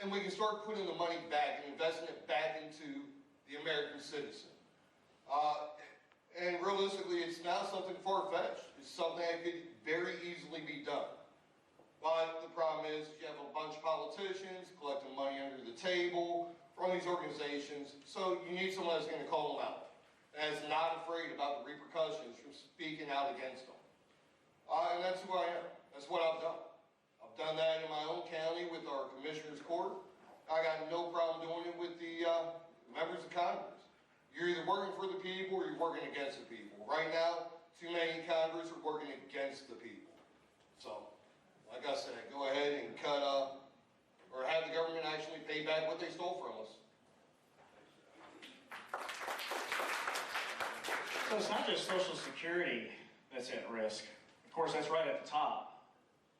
H: And we can start putting the money back and investing it back into the American citizen. And realistically, it's not something far-fetched. It's something that could very easily be done. But the problem is you have a bunch of politicians collecting money under the table from these organizations, so you need someone that's going to call them out and is not afraid about the repercussions from speaking out against them. And that's who I am. That's what I've done. I've done that in my own county with our Commissioner's Court. I got no problem doing it with the members of Congress. You're either working for the people or you're working against the people. Right now, too many in Congress are working against the people. So, like I said, go ahead and cut or have the government actually pay back what they stole from us.
I: So it's not just Social Security that's at risk. Of course, that's right at the top.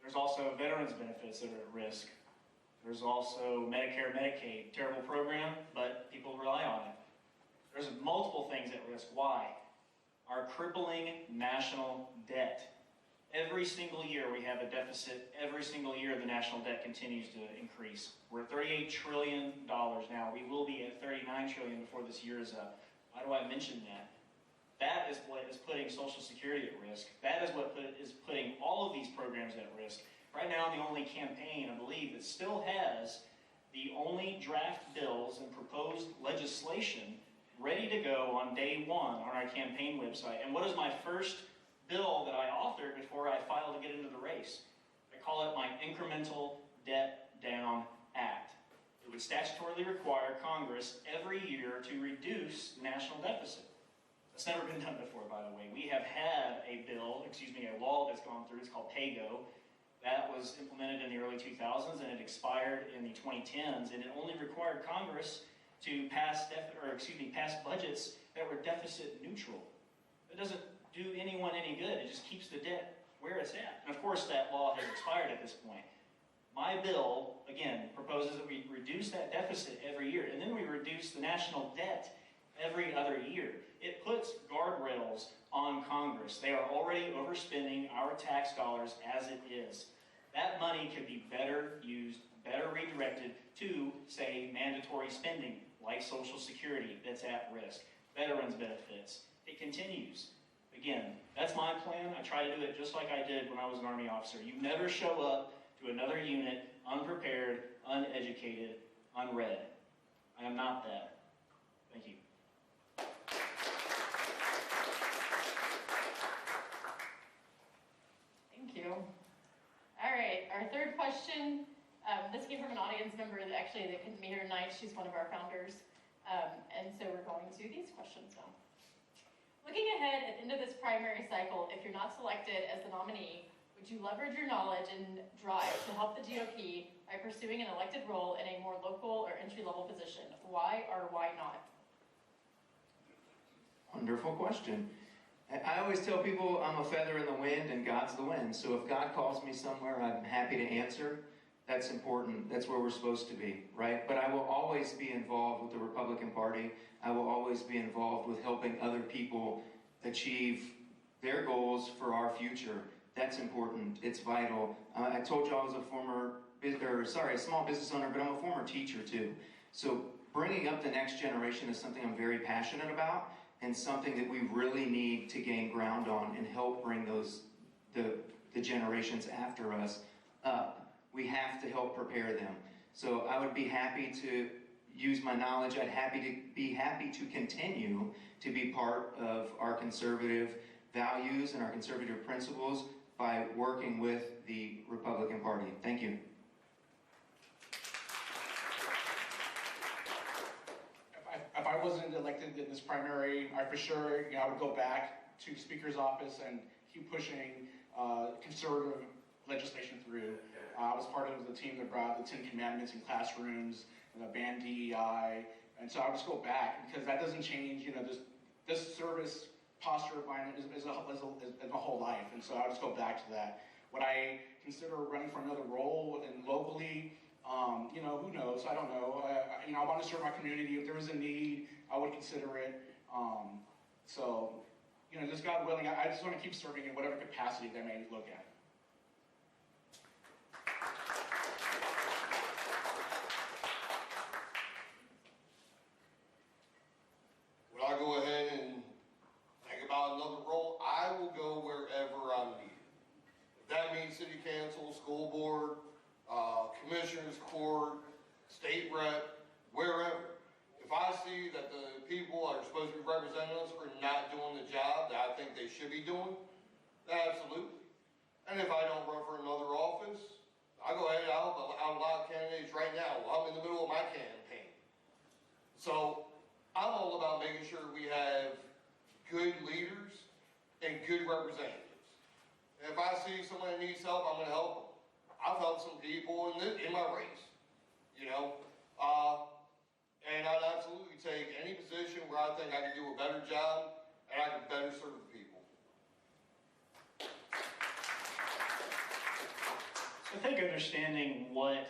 I: There's also veterans benefits that are at risk. There's also Medicare, Medicaid, terrible program, but people rely on it. There's multiple things at risk. Why? Our crippling national debt. Every single year we have a deficit. Every single year the national debt continues to increase. We're at $38 trillion now. We will be at $39 trillion before this year is up. Why do I mention that? That is what is putting Social Security at risk. That is what is putting all of these programs at risk. Right now, the only campaign, I believe, that still has the only draft bills and proposed legislation ready to go on day one on our campaign website. And what is my first bill that I authored before I filed to get into the race? I call it my Incremental Debt Down Act. It would statutorily require Congress every year to reduce the national deficit. That's never been done before, by the way. We have had a law that's gone through. It's called PAYGO. That was implemented in the early 2000s, and it expired in the 2010s, and it only required Congress to pass budgets that were deficit neutral. It doesn't do anyone any good. It just keeps the debt where it's at. And of course, that law has expired at this point. My bill, again, proposes that we reduce that deficit every year, and then we reduce the national debt every other year. It puts guardrails on Congress. They are already overspending our tax dollars as it is. That money could be better used, better redirected to, say, mandatory spending, like Social Security that's at risk, veterans benefits. It continues. Again, that's my plan. I try to do it just like I did when I was an Army officer. You never show up to another unit unprepared, uneducated, unread. I am not that. Thank you.
A: Thank you. All right, our third question. This came from an audience member that couldn't be here tonight. She's one of our founders. And so we're going to these questions now. Looking ahead at the end of this primary cycle, if you're not selected as the nominee, would you leverage your knowledge and drive to help the GOP by pursuing an elected role in a more local or entry-level position? Why or why not?
K: Wonderful question. I always tell people I'm a feather in the wind and God's the wind. So if God calls me somewhere, I'm happy to answer. That's important. That's where we're supposed to be, right? But I will always be involved with the Republican Party. I will always be involved with helping other people achieve their goals for our future. That's important. It's vital. I told you I was a small business owner, but I'm a former teacher too. So bringing up the next generation is something I'm very passionate about and something that we really need to gain ground on and help bring the generations after us up. We have to help prepare them. So I would be happy to use my knowledge. I'd be happy to continue to be part of our conservative values and our conservative principles by working with the Republican Party. Thank you.
L: If I wasn't elected in this primary, I for sure, I would go back to Speaker's office and keep pushing conservative legislation through. I was part of the team that brought the 10 Commandments in classrooms, and banned DEI, and so I would just go back because that doesn't change. This service posture of mine is my whole life, and so I would just go back to that. Would I consider running for another role and locally? Who knows? I don't know. I want to serve my community. If there was a need, I would consider it. Just God willing, I just want to keep serving in whatever capacity they may look at.
H: When I go ahead and think about another role, I will go wherever I'm needed. If that means city council, school board, commissioners court, state rep, wherever. If I see that the people that are supposed to be representing us are not doing the job that I think they should be doing, absolutely. And if I don't run for another office, I go ahead and I'll a lot of candidates right now. I'm in the middle of my campaign. So I'm all about making sure we have good leaders and good representatives. And if I see someone that needs help, I'm going to help them. I've helped some people in my race, and I'd absolutely take any position where I think I can do a better job and I can better serve the people.
I: I think understanding what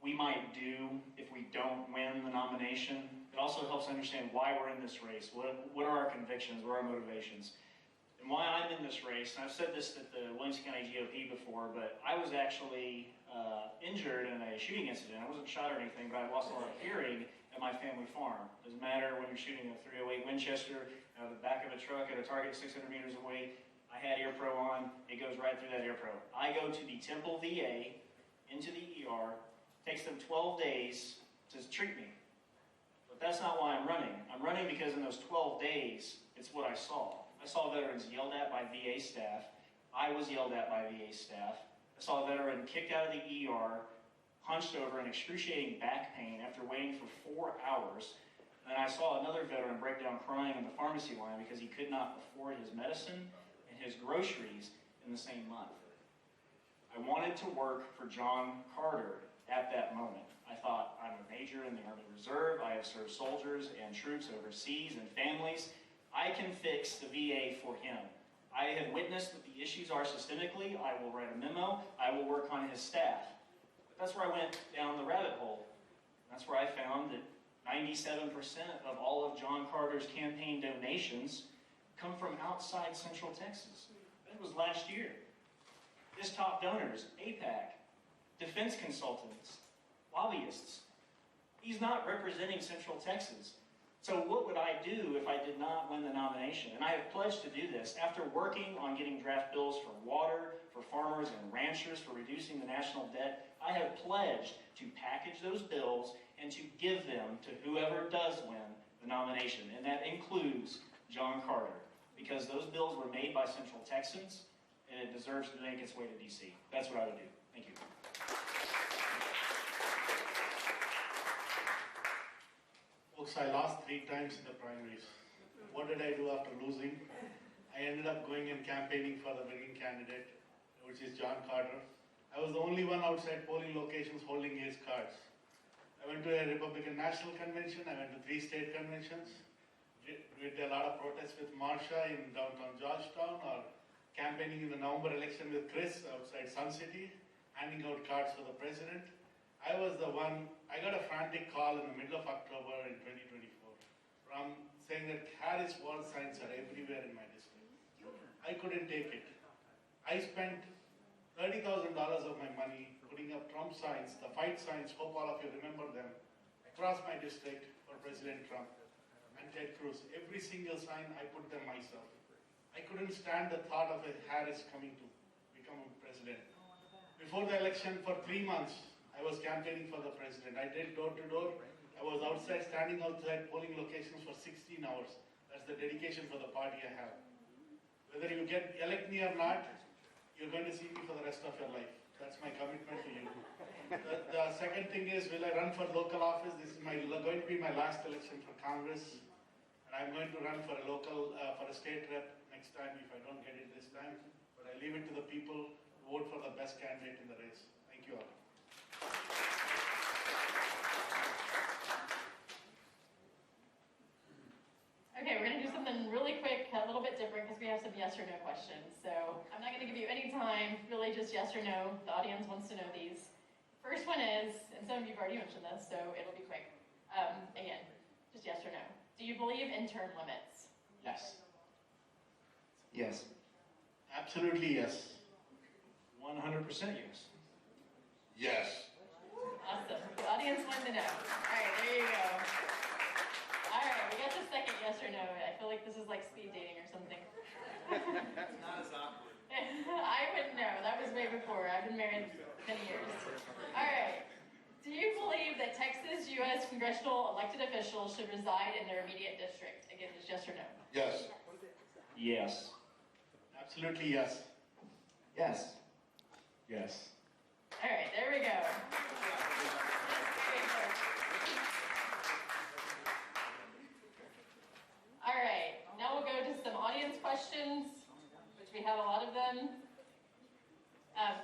I: we might do if we don't win the nomination, it also helps understand why we're in this race. What are our convictions? What are our motivations? And why I'm in this race, and I've said this at the Williamson County GOP before, but I was actually injured in a shooting incident. I wasn't shot or anything, but I lost a lot of hearing at my family farm. Doesn't matter when you're shooting a .308 Winchester out of the back of a truck at a target 600 meters away. I had ear pro on. It goes right through that ear pro. I go to the Temple VA, into the ER. Takes them 12 days to treat me. But that's not why I'm running. I'm running because in those 12 days, it's what I saw. I saw veterans yelled at by VA staff. I was yelled at by VA staff. I saw a veteran kicked out of the ER, hunched over in excruciating back pain after waiting for 4 hours. And I saw another veteran break down crying in the pharmacy line because he could not afford his medicine and his groceries in the same month. I wanted to work for John Carter at that moment. I thought, I'm a major in the Army Reserve. I have served soldiers and troops overseas and families. I can fix the VA for him. I have witnessed what the issues are systemically. I will write a memo. I will work on his staff. But that's where I went down the rabbit hole. That's where I found that 97% of all of John Carter's campaign donations come from outside Central Texas. That was last year. His top donors, APAC, defense consultants, lobbyists. He's not representing Central Texas. So what would I do if I did not win the nomination? And I have pledged to do this. After working on getting draft bills for water, for farmers and ranchers, for reducing the national debt, I have pledged to package those bills and to give them to whoever does win the nomination. And that includes John Carter, because those bills were made by Central Texans, and it deserves to make its way to DC. That's what I would do. Thank you.
J: Folks, I lost 3 times in the primaries. What did I do after losing? I ended up going and campaigning for the winning candidate, which is John Carter. I was the only one outside polling locations holding his cards. I went to a Republican National Convention. I went to 3 state conventions. We did a lot of protests with Marsha in downtown Georgetown, or campaigning in the November election with Chris outside Sun City, handing out cards for the president. I was the one, I got a frantic call in the middle of October in 2024 from saying that Harris wall signs are everywhere in my district. I couldn't take it. I spent $30,000 of my money putting up Trump signs, the fight signs, hope all of you remember them, across my district for President Trump and Ted Cruz. Every single sign, I put them myself. I couldn't stand the thought of a Harris coming to become president. Before the election, for 3 months, I was campaigning for the president. I did door to door. I was outside, standing outside polling locations for 16 hours. That's the dedication for the party I have. Whether you elect me or not, you're going to see me for the rest of your life. That's my commitment to you. The second thing is, will I run for local office? This is going to be my last election for Congress. And I'm going to run for a state rep next time if I don't get it this time. But I leave it to the people to vote for the best candidate in the race. Thank you all.
A: Okay, we're going to do something really quick, a little bit different, because we have some yes or no questions. So I'm not going to give you any time, really just yes or no. The audience wants to know these. First one is, and some of you have already mentioned this, so it'll be quick. Again, just yes or no. Do you believe in term limits?
I: Yes.
K: Yes.
J: Absolutely yes.
I: 100% yes.
H: Yes.
A: Awesome. The audience wanted to know. All right, there you go. All right, we got the second yes or no. I feel like this is like speed dating or something.
C: That's not as awkward.
A: I wouldn't know. That was way before. I've been married many years. All right. Do you believe that Texas U.S. congressional elected officials should reside in their immediate district? Again, just yes or no.
H: Yes.
I: Yes.
J: Absolutely yes.
K: Yes.
I: Yes.
A: All right, there we go. All right, now we'll go to some audience questions, which we have a lot of them.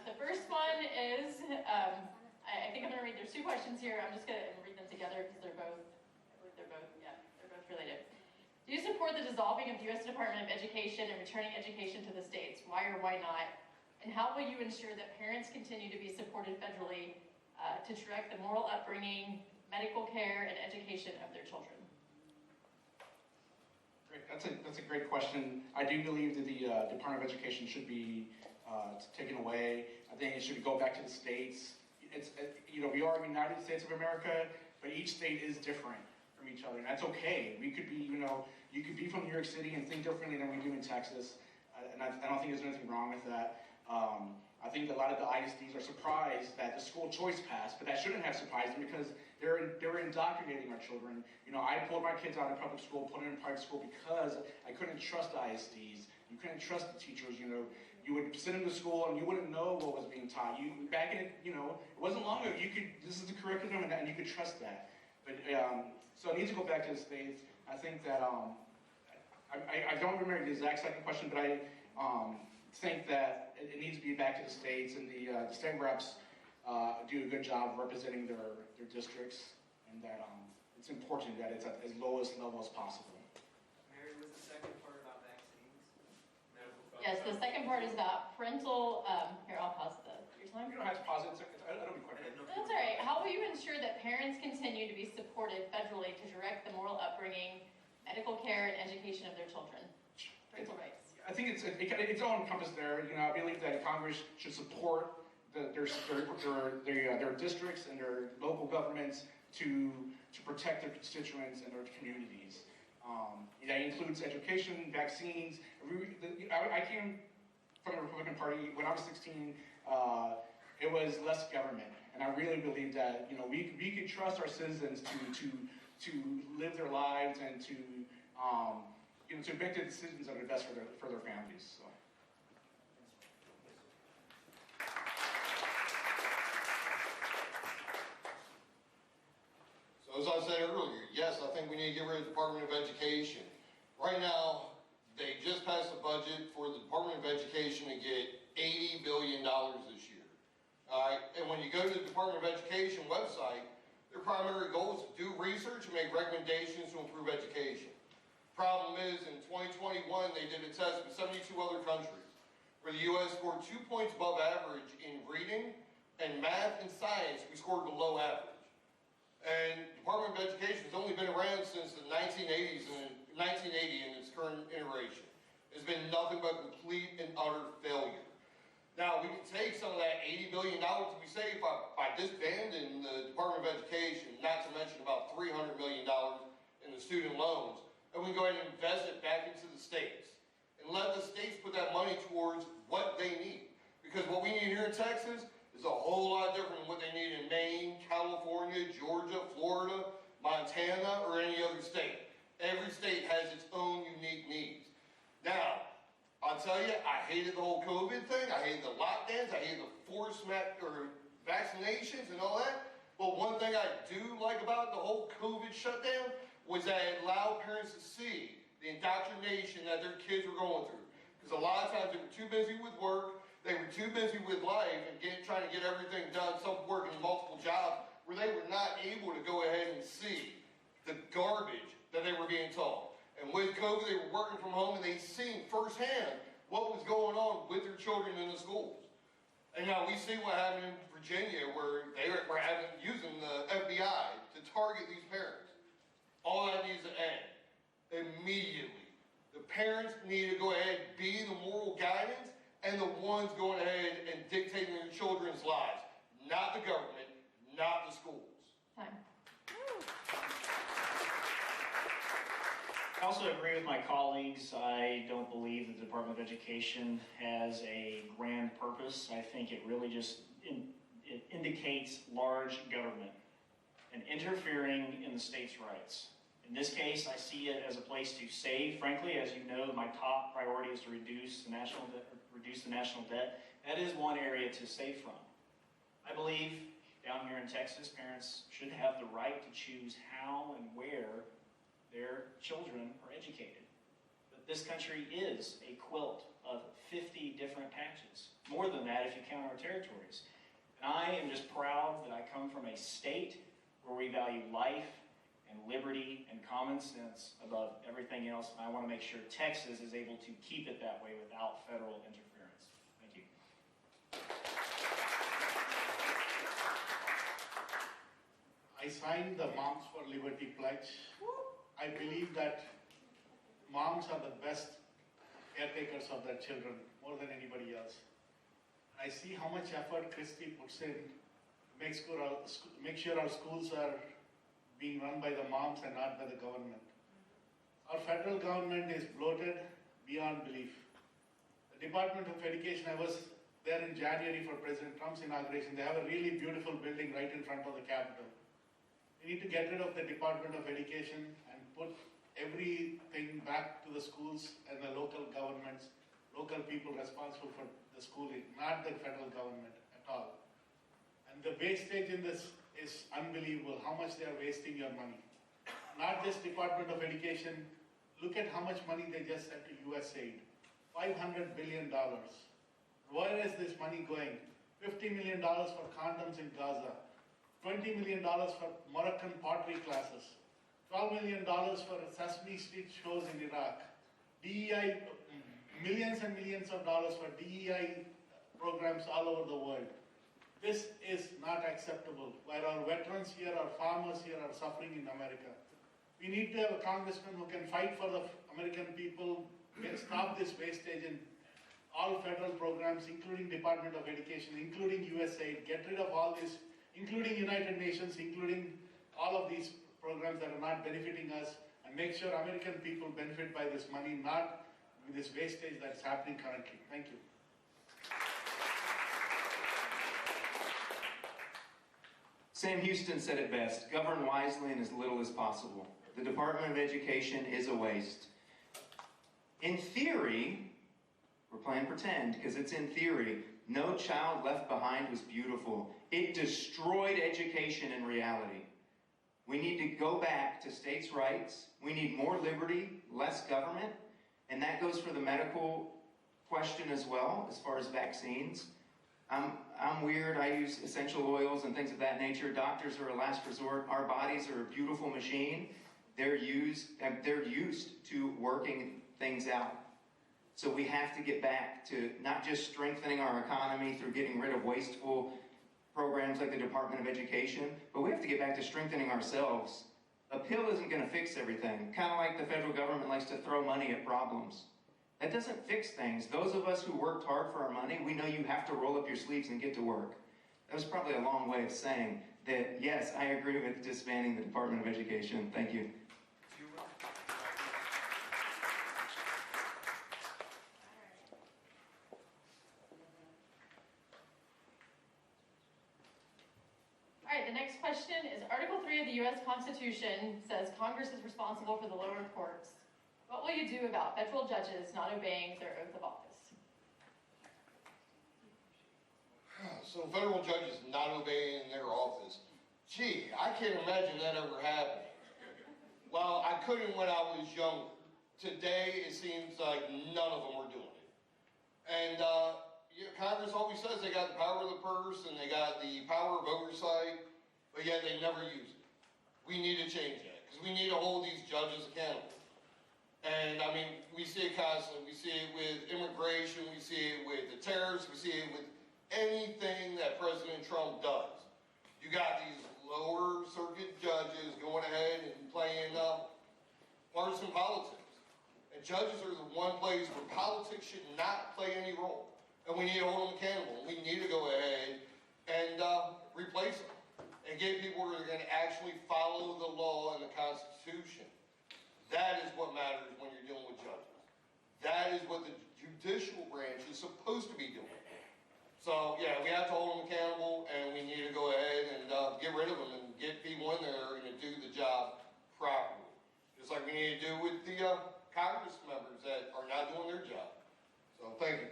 A: The first one is, I think I'm going to read, there's 2 questions here. I'm just going to read them together because they're both related. Do you support the dissolving of the U.S. Department of Education and returning education to the states? Why or why not? And how will you ensure that parents continue to be supported federally to direct the moral upbringing, medical care, and education of their children?
L: Great. That's a great question. I do believe that the Department of Education should be taken away. I think it should go back to the states. We are the United States of America, but each state is different from each other, and that's okay. We could be, you could be from New York City and think differently than we do in Texas, and I don't think there's anything wrong with that. I think a lot of the ISDs are surprised that the school choice passed, but that shouldn't have surprised them because they're indoctrinating our children. I pulled my kids out of public school, put them in private school because I couldn't trust ISDs. You couldn't trust the teachers. You would sit in the school and you wouldn't know what was being taught. Back in it wasn't long ago. This is the curriculum and you could trust that. But so it needs to go back to the states. I think that I don't remember the exact second question, but I think that it needs to be back to the states, and the state reps do a good job representing their districts, and that it's important that it's at as lowest level as possible.
C: Mary, was the second part about vaccines?
A: Yes, the second part is about parental, here, I'll pause your time.
L: You don't have to pause it, it'll be quick.
A: That's all right. How will you ensure that parents continue to be supported federally to direct the moral upbringing, medical care, and education of their children? Parental rights.
L: I think it's all encompassed there. I believe that Congress should support their districts and their local governments to to protect their constituents and their communities. That includes education, vaccines. I came from the Republican Party when I was 16. It was less government, and I really believe that we could trust our citizens to live their lives and to make the decisions that are best for their families. So.
H: So as I said earlier, yes, I think we need to get rid of the Department of Education. Right now, they just passed a budget for the Department of Education to get $80 billion this year. All right, and when you go to the Department of Education website, their primary goal is to do research and make recommendations to improve education. Problem is, in 2021, they did a test with 72 other countries, where the U.S. scored 2 points above average in reading, and math and science, we scored below average. And the Department of Education has only been around since the 1980s and 1980 in its current iteration. It's been nothing but complete and utter failure. Now, we can take some of that $80 billion that we save by disbanding the Department of Education, not to mention about $300 million in the student loans, and we can go ahead and invest it back into the states. And let the states put that money towards what they need. Because what we need here in Texas is a whole lot different than what they need in Maine, California, Georgia, Florida, Montana, or any other state. Every state has its own unique needs. Now, I'll tell you, I hated the whole COVID thing. I hated the lockdowns. I hated the forced vaccinations and all that. But one thing I do like about the whole COVID shutdown was that it allowed parents to see the indoctrination that their kids were going through. Because a lot of times they were too busy with work, they were too busy with life and trying to get everything done, some working multiple jobs, where they were not able to go ahead and see the garbage that they were being taught. And with COVID, they were working from home and they seen firsthand what was going on with their children in the schools. And now we see what happened in Virginia, where they were using the FBI to target these parents. All that needs to end immediately. The parents need to go ahead and be the moral guidance and the ones going ahead and dictating their children's lives, not the government, not the schools.
A: Time.
I: I also agree with my colleagues. I don't believe that the Department of Education has a grand purpose. I think it really just it indicates large government and interfering in the states' rights. In this case, I see it as a place to save. Frankly, as you know, my top priority is to reduce the national debt. That is one area to save from. I believe down here in Texas, parents should have the right to choose how and where their children are educated. But this country is a quilt of 50 different patches. More than that if you count our territories. And I am just proud that I come from a state where we value life and liberty and common sense above everything else. And I want to make sure Texas is able to keep it that way without federal interference. Thank you.
J: I signed the Moms for Liberty pledge. I believe that moms are the best caretakers of their children, more than anybody else. I see how much effort Christy puts in to make sure our schools are being run by the moms and not by the government. Our federal government is bloated beyond belief. The Department of Education, I was there in January for President Trump's inauguration. They have a really beautiful building right in front of the Capitol. We need to get rid of the Department of Education and put everything back to the schools and the local governments, local people responsible for the schooling, not the federal government at all. And the wastage in this is unbelievable, how much they are wasting your money. Not just Department of Education, look at how much money they just sent to USAID, $500 billion. Where is this money going? $50 million for condoms in Gaza, $20 million for Moroccan pottery classes, $12 million for Sesame Street shows in Iraq, DEI, millions and millions of dollars for DEI programs all over the world. This is not acceptable. While our veterans here, our farmers here are suffering in America. We need to have a congressman who can fight for the American people, stop this wastage in all federal programs, including Department of Education, including USAID, get rid of all this, including United Nations, including all of these programs that are not benefiting us, and make sure American people benefit by this money, not with this wastage that's happening currently. Thank you.
K: Sam Houston said it best: govern wisely and as little as possible. The Department of Education is a waste. In theory, we're playing pretend because it's in theory, No Child Left Behind was beautiful. It destroyed education in reality. We need to go back to states' rights. We need more liberty, less government, and that goes for the medical question as well, as far as vaccines. I'm weird. I use essential oils and things of that nature. Doctors are a last resort. Our bodies are a beautiful machine. They're used to working things out. So we have to get back to not just strengthening our economy through getting rid of wasteful programs like the Department of Education, but we have to get back to strengthening ourselves. A pill isn't going to fix everything, kind of like the federal government likes to throw money at problems. That doesn't fix things. Those of us who worked hard for our money, we know you have to roll up your sleeves and get to work. That was probably a long way of saying that, yes, I agree with disbanding the Department of Education. Thank you.
M: All right, the next question is Article 3 of the U.S. Constitution says Congress is responsible for the lower courts. What will you do about federal judges not obeying their oath of office?
H: So federal judges not obeying their office. Gee, I can't imagine that ever happening. Well, I couldn't when I was younger. Today, it seems like none of them are doing it. And Congress always says they got the power of the purse and they got the power of oversight, but yet they never use it. We need to change that because we need to hold these judges accountable. And I mean, we see it constantly. We see it with immigration. We see it with the terrorists. We see it with anything that President Trump does. You got these lower circuit judges going ahead and playing partisan politics. And judges are the one place where politics should not play any role. And we need to hold them accountable. We need to go ahead and replace them and get people who are going to actually follow the law and the Constitution. That is what matters when you're dealing with judges. That is what the judicial branch is supposed to be doing. So, yeah, we have to hold them accountable, and we need to go ahead and get rid of them and get people in there who are going to do the job properly. Just like we need to do with the Congress members that are not doing their job. So, thank you.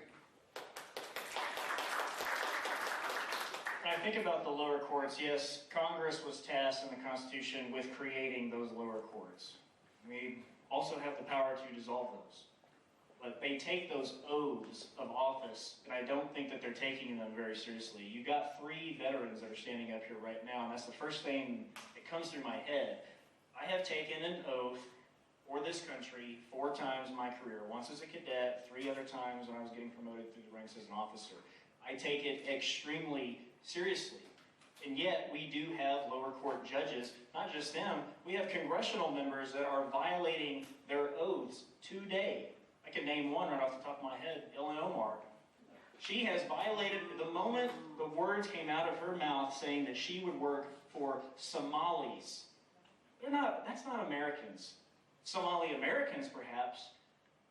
I: When I think about the lower courts, yes, Congress was tasked in the Constitution with creating those lower courts. We also have the power to dissolve those. But they take those oaths of office, and I don't think that they're taking them very seriously. You got 3 veterans that are standing up here right now, and that's the first thing that comes through my head. I have taken an oath for this country 4 times in my career. Once as a cadet, 3 other times when I was getting promoted through the ranks as an officer. I take it extremely seriously. And yet, we do have lower court judges, not just them, we have congressional members that are violating their oaths today. I can name one right off the top of my head, Ilhan Omar. She has violated, the moment the words came out of her mouth saying that she would work for Somalis. That's not Americans. Somali Americans, perhaps,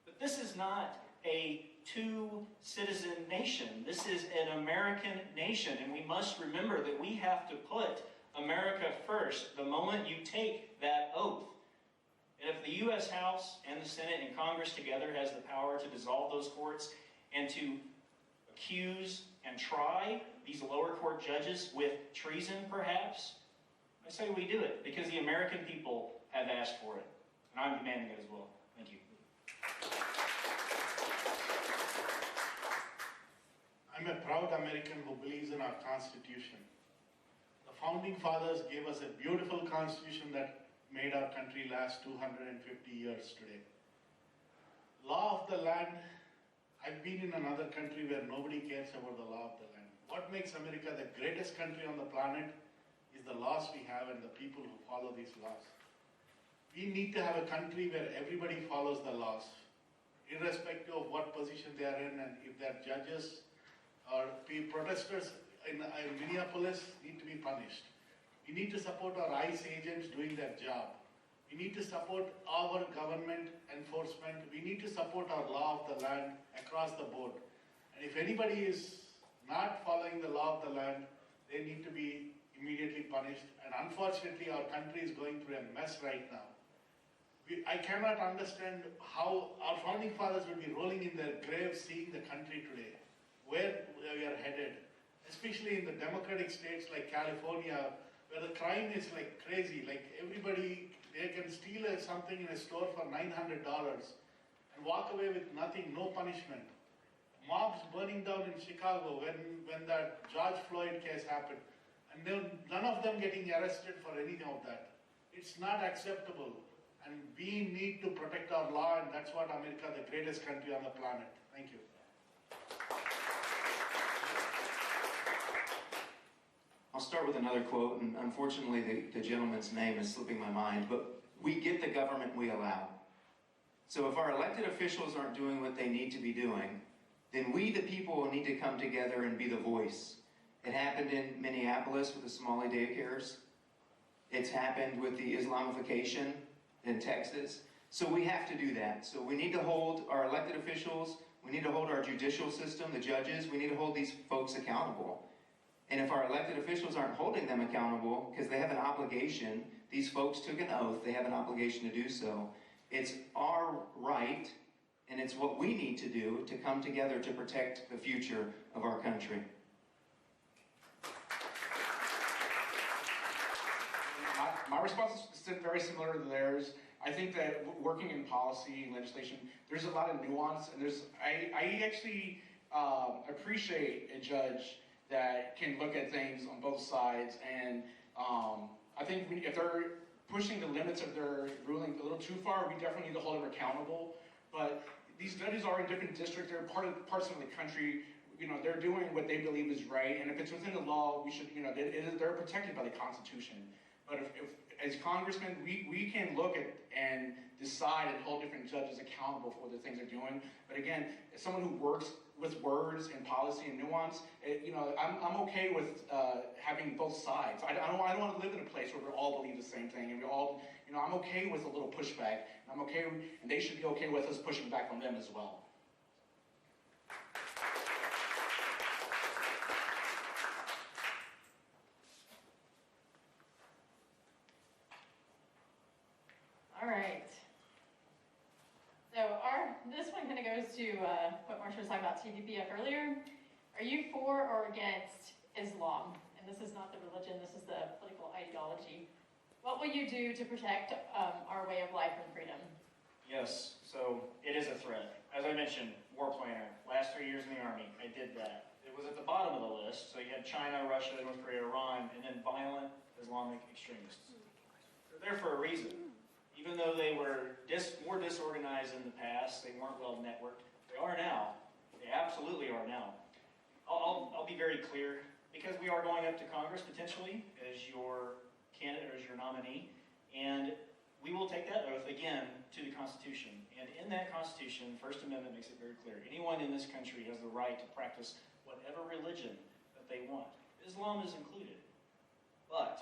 I: but this is not a 2-citizen nation. This is an American nation, and we must remember that we have to put America first the moment you take that oath. And if the U.S. House and the Senate and Congress together has the power to dissolve those courts and to accuse and try these lower court judges with treason, perhaps, I say we do it because the American people have asked for it. And I'm demanding it as well. Thank you.
J: I'm a proud American who believes in our Constitution. The Founding Fathers gave us a beautiful Constitution that made our country last 250 years today. Law of the land, I've been in another country where nobody cares about the law of the land. What makes America the greatest country on the planet is the laws we have and the people who follow these laws. We need to have a country where everybody follows the laws, irrespective of what position they are in, and if they're judges or protesters in Minneapolis need to be punished. We need to support our ICE agents doing their job. We need to support our government enforcement. We need to support our law of the land across the board. And if anybody is not following the law of the land, they need to be immediately punished. And unfortunately, our country is going through a mess right now. I cannot understand how our founding fathers would be rolling in their graves seeing the country today, where we are headed, especially in the democratic states like California, where the crime is like crazy. Like everybody, they can steal something in a store for $900 and walk away with nothing, no punishment. Mobs burning down in Chicago when that George Floyd case happened, and none of them getting arrested for anything of that. It's not acceptable, and we need to protect our law, and that's what America, the greatest country on the planet. Thank you.
K: I'll start with another quote, and unfortunately the gentleman's name is slipping my mind, but we get the government we allow. So if our elected officials aren't doing what they need to be doing, then we, the people, will need to come together and be the voice. It happened in Minneapolis with the Somali daycares. It's happened with the Islamification in Texas. So we have to do that. So we need to hold our elected officials, we need to hold our judicial system, the judges, we need to hold these folks accountable. And if our elected officials aren't holding them accountable, because they have an obligation, these folks took an oath, they have an obligation to do so. It's our right, and it's what we need to do to come together to protect the future of our country.
L: My response is very similar to theirs. I think that working in policy and legislation, there's a lot of nuance, and I actually appreciate a judge that can look at things on both sides, and I think if they're pushing the limits of their ruling a little too far, we definitely need to hold them accountable. But these judges are in different districts, they're parts of the country, they're doing what they believe is right, and if it's within the law, we should, they're protected by the Constitution. But if as congressmen, we can look at and decide and hold different judges accountable for the things they're doing. But again, as someone who works with words and policy and nuance, I'm okay with having both sides. I don't want to live in a place where we all believe the same thing, and we all, I'm okay with a little pushback. And I'm okay, and they should be okay with us pushing back on them as well.
M: All right. So this one kind of goes to what Marsha was talking about TPPF earlier. Are you for or against Islam? And this is not the religion, this is the political ideology. What will you do to protect our way of life and freedom?
I: Yes, so it is a threat. As I mentioned, war planner, last 3 years in the Army, I did that. It was at the bottom of the list, so you had China, Russia, North Korea, Iran, and then violent Islamic extremists. They're there for a reason. Even though they were more disorganized in the past, they weren't well networked, they are now. They absolutely are now. I'll be very clear, because we are going up to Congress potentially as your candidate or as your nominee, and we will take that oath again to the Constitution. And in that Constitution, the First Amendment makes it very clear. Anyone in this country has the right to practice whatever religion that they want. Islam is included. But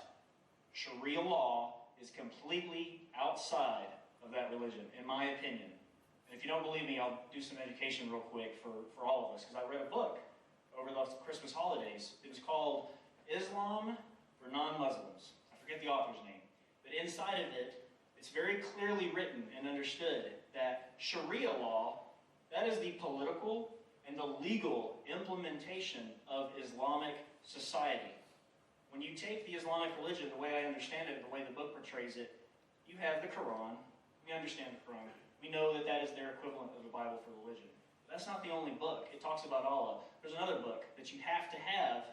I: Sharia law is completely outside of that religion, in my opinion. And if you don't believe me, I'll do some education real quick for all of us, because I read a book over the Christmas holidays. It was called Islam for Non-Muslims. I forget the author's name. But inside of it, it's very clearly written and understood that Sharia law, that is the political and the legal implementation of Islamic society. When you take the Islamic religion, the way I understand it, the way the book portrays it, you have the Quran. We understand the Quran. We know that that is their equivalent of the Bible for religion. But that's not the only book. It talks about Allah. There's another book that you have to have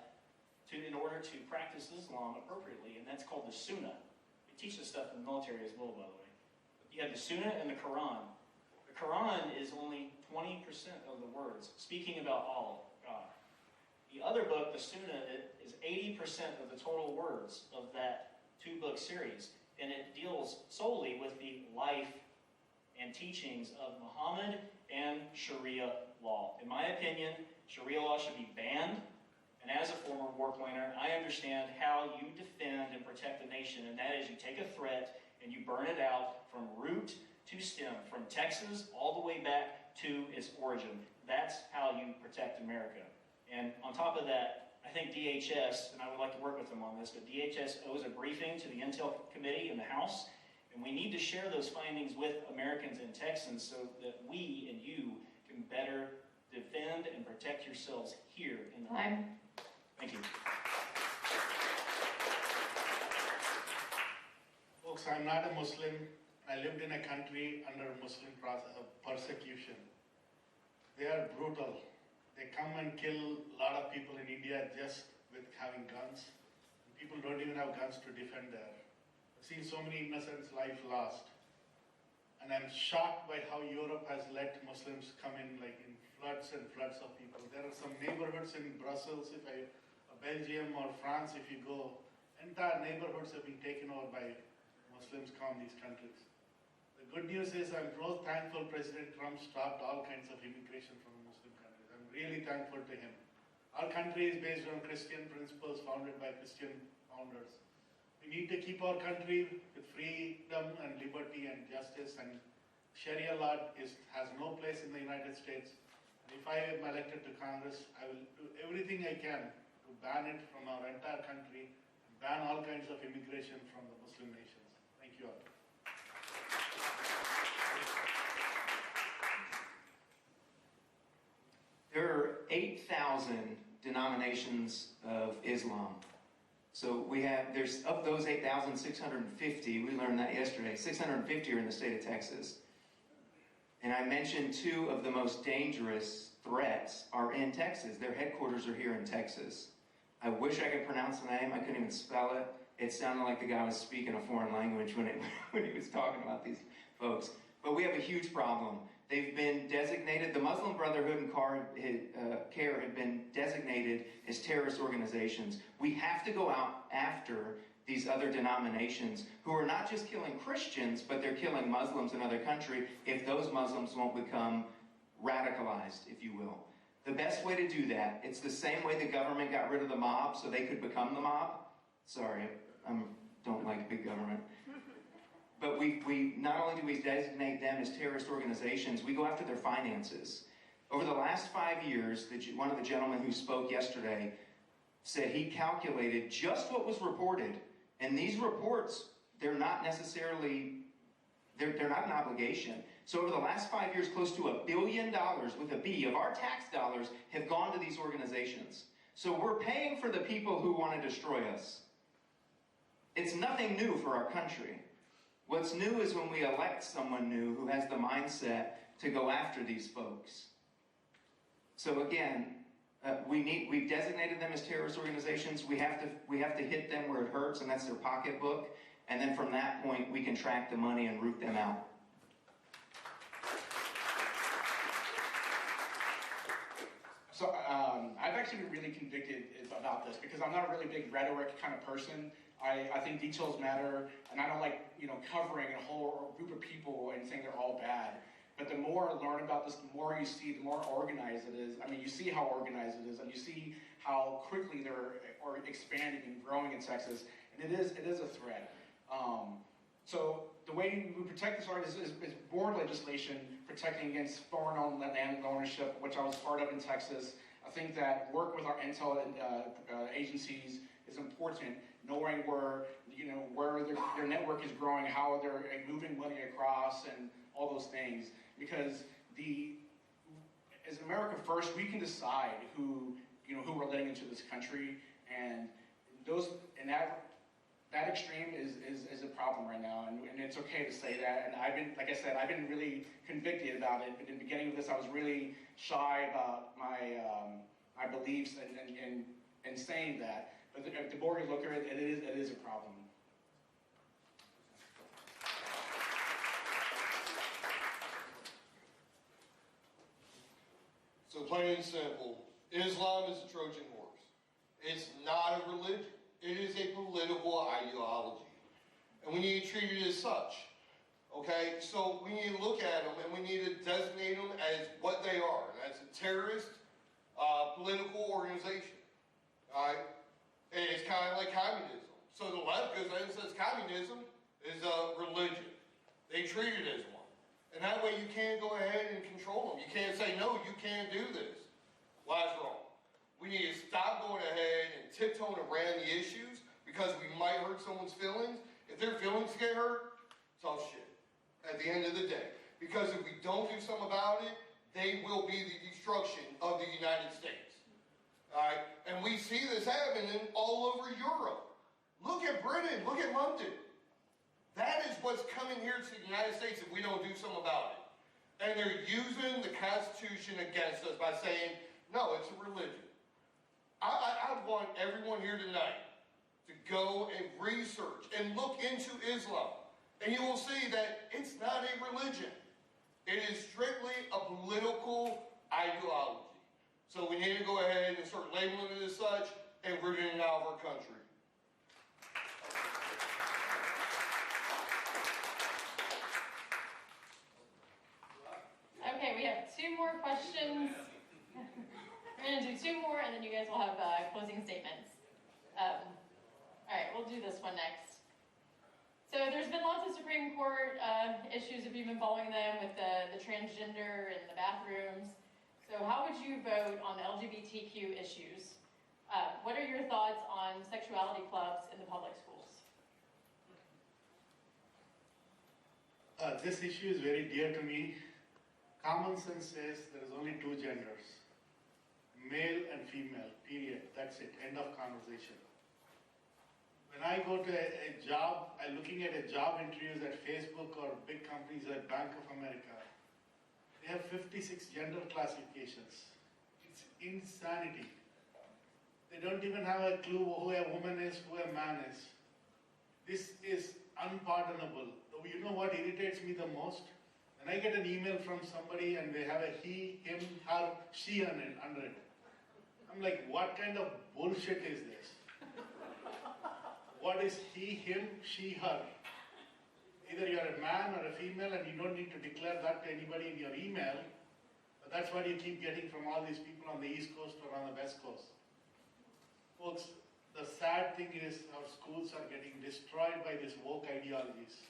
I: in order to practice Islam appropriately, and that's called the Sunnah. They teach this stuff in the military as well, by the way. You have the Sunnah and the Quran. The Quran is only 20% of the words, speaking about Allah, God. The other book, the Sunnah, is 80% of the total words of that two-book series, and it deals solely with the life and teachings of Muhammad and Sharia law. In my opinion, Sharia law should be banned, And as a former warplaner, I understand how you defend and protect the nation, and that is you take a threat and you burn it out from root to stem, from Texas all the way back to its origin. That's how you protect America. And on top of that, I think DHS, and I would like to work with them on this, but DHS owes a briefing to the Intel Committee in the House, and we need to share those findings with Americans and Texans so that we and you can better defend and protect yourselves here in the home. Thank you.
J: Folks, I'm not a Muslim. I lived in a country under Muslim persecution. They are brutal. They come and kill a lot of people in India just with having guns. People don't even have guns to defend there. I've seen so many innocent lives lost. And I'm shocked by how Europe has let Muslims come in, like in floods and floods of people. There are some neighborhoods in Brussels, Belgium or France, if you go, entire neighborhoods have been taken over by Muslims from these countries. The good news is I'm most thankful President Trump stopped all kinds of immigration from Muslim countries. I'm really thankful to him. Our country is based on Christian principles founded by Christian founders. We need to keep our country with freedom and liberty and justice, and Sharia law has no place in the United States. And if I am elected to Congress, I will do everything I can to ban it from our entire country and ban all kinds of immigration from the Muslim nations. Thank you all.
K: There are 8,000 denominations of Islam. So there's of those 8,650, we learned that yesterday, 650 are in the state of Texas. And I mentioned two of the most dangerous threats are in Texas. Their headquarters are here in Texas. I wish I could pronounce the name. I couldn't even spell it. It sounded like the guy was speaking a foreign language when he was talking about these folks. But we have a huge problem. They've been designated, the Muslim Brotherhood and CARE have been designated as terrorist organizations. We have to go out after these other denominations who are not just killing Christians, but they're killing Muslims in other countries if those Muslims won't become radicalized, if you will. The best way to do that, it's the same way the government got rid of the mob so they could become the mob. Sorry, I don't like big government. But we not only do we designate them as terrorist organizations, we go after their finances. Over the last 5 years, one of the gentlemen who spoke yesterday said he calculated just what was reported. And these reports, they're not necessarily, they're not an obligation. So over the last 5 years, close to $1 billion with a B of our tax dollars have gone to these organizations. So we're paying for the people who want to destroy us. It's nothing new for our country. What's new is when we elect someone new who has the mindset to go after these folks. So again, we've designated them as terrorist organizations. We have to hit them where it hurts, and that's their pocketbook. And then from that point, we can track the money and root them out.
L: So I've actually been really convicted about this because I'm not a really big rhetoric kind of person. I think details matter, and I don't like, covering a whole group of people and saying they're all bad. But the more I learn about this, the more you see, the more organized it is. I mean, you see how organized it is, and you see how quickly they're expanding and growing in Texas, and it is a threat. So the way we protect this art is board legislation protecting against foreign-owned land ownership, which I was part of in Texas. I think that work with our intel agencies is important, knowing where their network is growing, how they're moving money across, and all those things. Because as America First, we can decide who we're letting into this country, and that extreme is a problem right now, and it's okay to say that. And I've been really convicted about it. But in the beginning of this, I was really shy about my beliefs and saying that. But the more you look at it, it is a problem.
H: So plain and simple, Islam is a Trojan horse. It's not a religion. It is a political ideology. And we need to treat it as such. Okay? So we need to look at them and we need to designate them as what they are. That's a terrorist political organization. left goes ahead and says communism is a religion. They treat it as one. And that way you can't go ahead and control them. You can't say, no, you can't do this. Well, that's wrong. We need to stop going ahead and tiptoeing around the issues because we might hurt someone's feelings. If their feelings get hurt, tough shit at the end of the day. Because if we don't do something about it, they will be the destruction of the United States. All right? And we see this happening all over Europe. Look at Britain. Look at London. That is what's coming here to the United States if we don't do something about it. And they're using the Constitution against us by saying, no, it's a religion. I want everyone here tonight to go and research and look into Islam. And you will see that it's not a religion. It is strictly a political ideology. So we need to go ahead and start labeling it as such and rooting it out of our country.
M: Okay, we have 2 more questions. We're going to do 2 more, and then you guys will have closing statements. All right, we'll do this one next. So there's been lots of Supreme Court issues, if you've been following them, with the transgender and the bathrooms. So how would you vote on the LGBTQ issues? What are your thoughts on sexuality clubs in the public schools?
J: This issue is very dear to me. Common sense says there is only 2 genders, male and female, period. That's it, end of conversation. When I go to a job, I'm looking at a job interviews at Facebook or big companies like Bank of America. They have 56 gender classifications. It's insanity. They don't even have a clue who a woman is, who a man is. This is unpardonable. You know what irritates me the most? When I get an email from somebody and they have a he, him, her, she under it. I'm like, what kind of bullshit is this? What is he, him, she, her? Either you're a man or a female and you don't need to declare that to anybody in your email, but that's what you keep getting from all these people on the East Coast or on the West Coast. Folks, the sad thing is our schools are getting destroyed by these woke ideologies.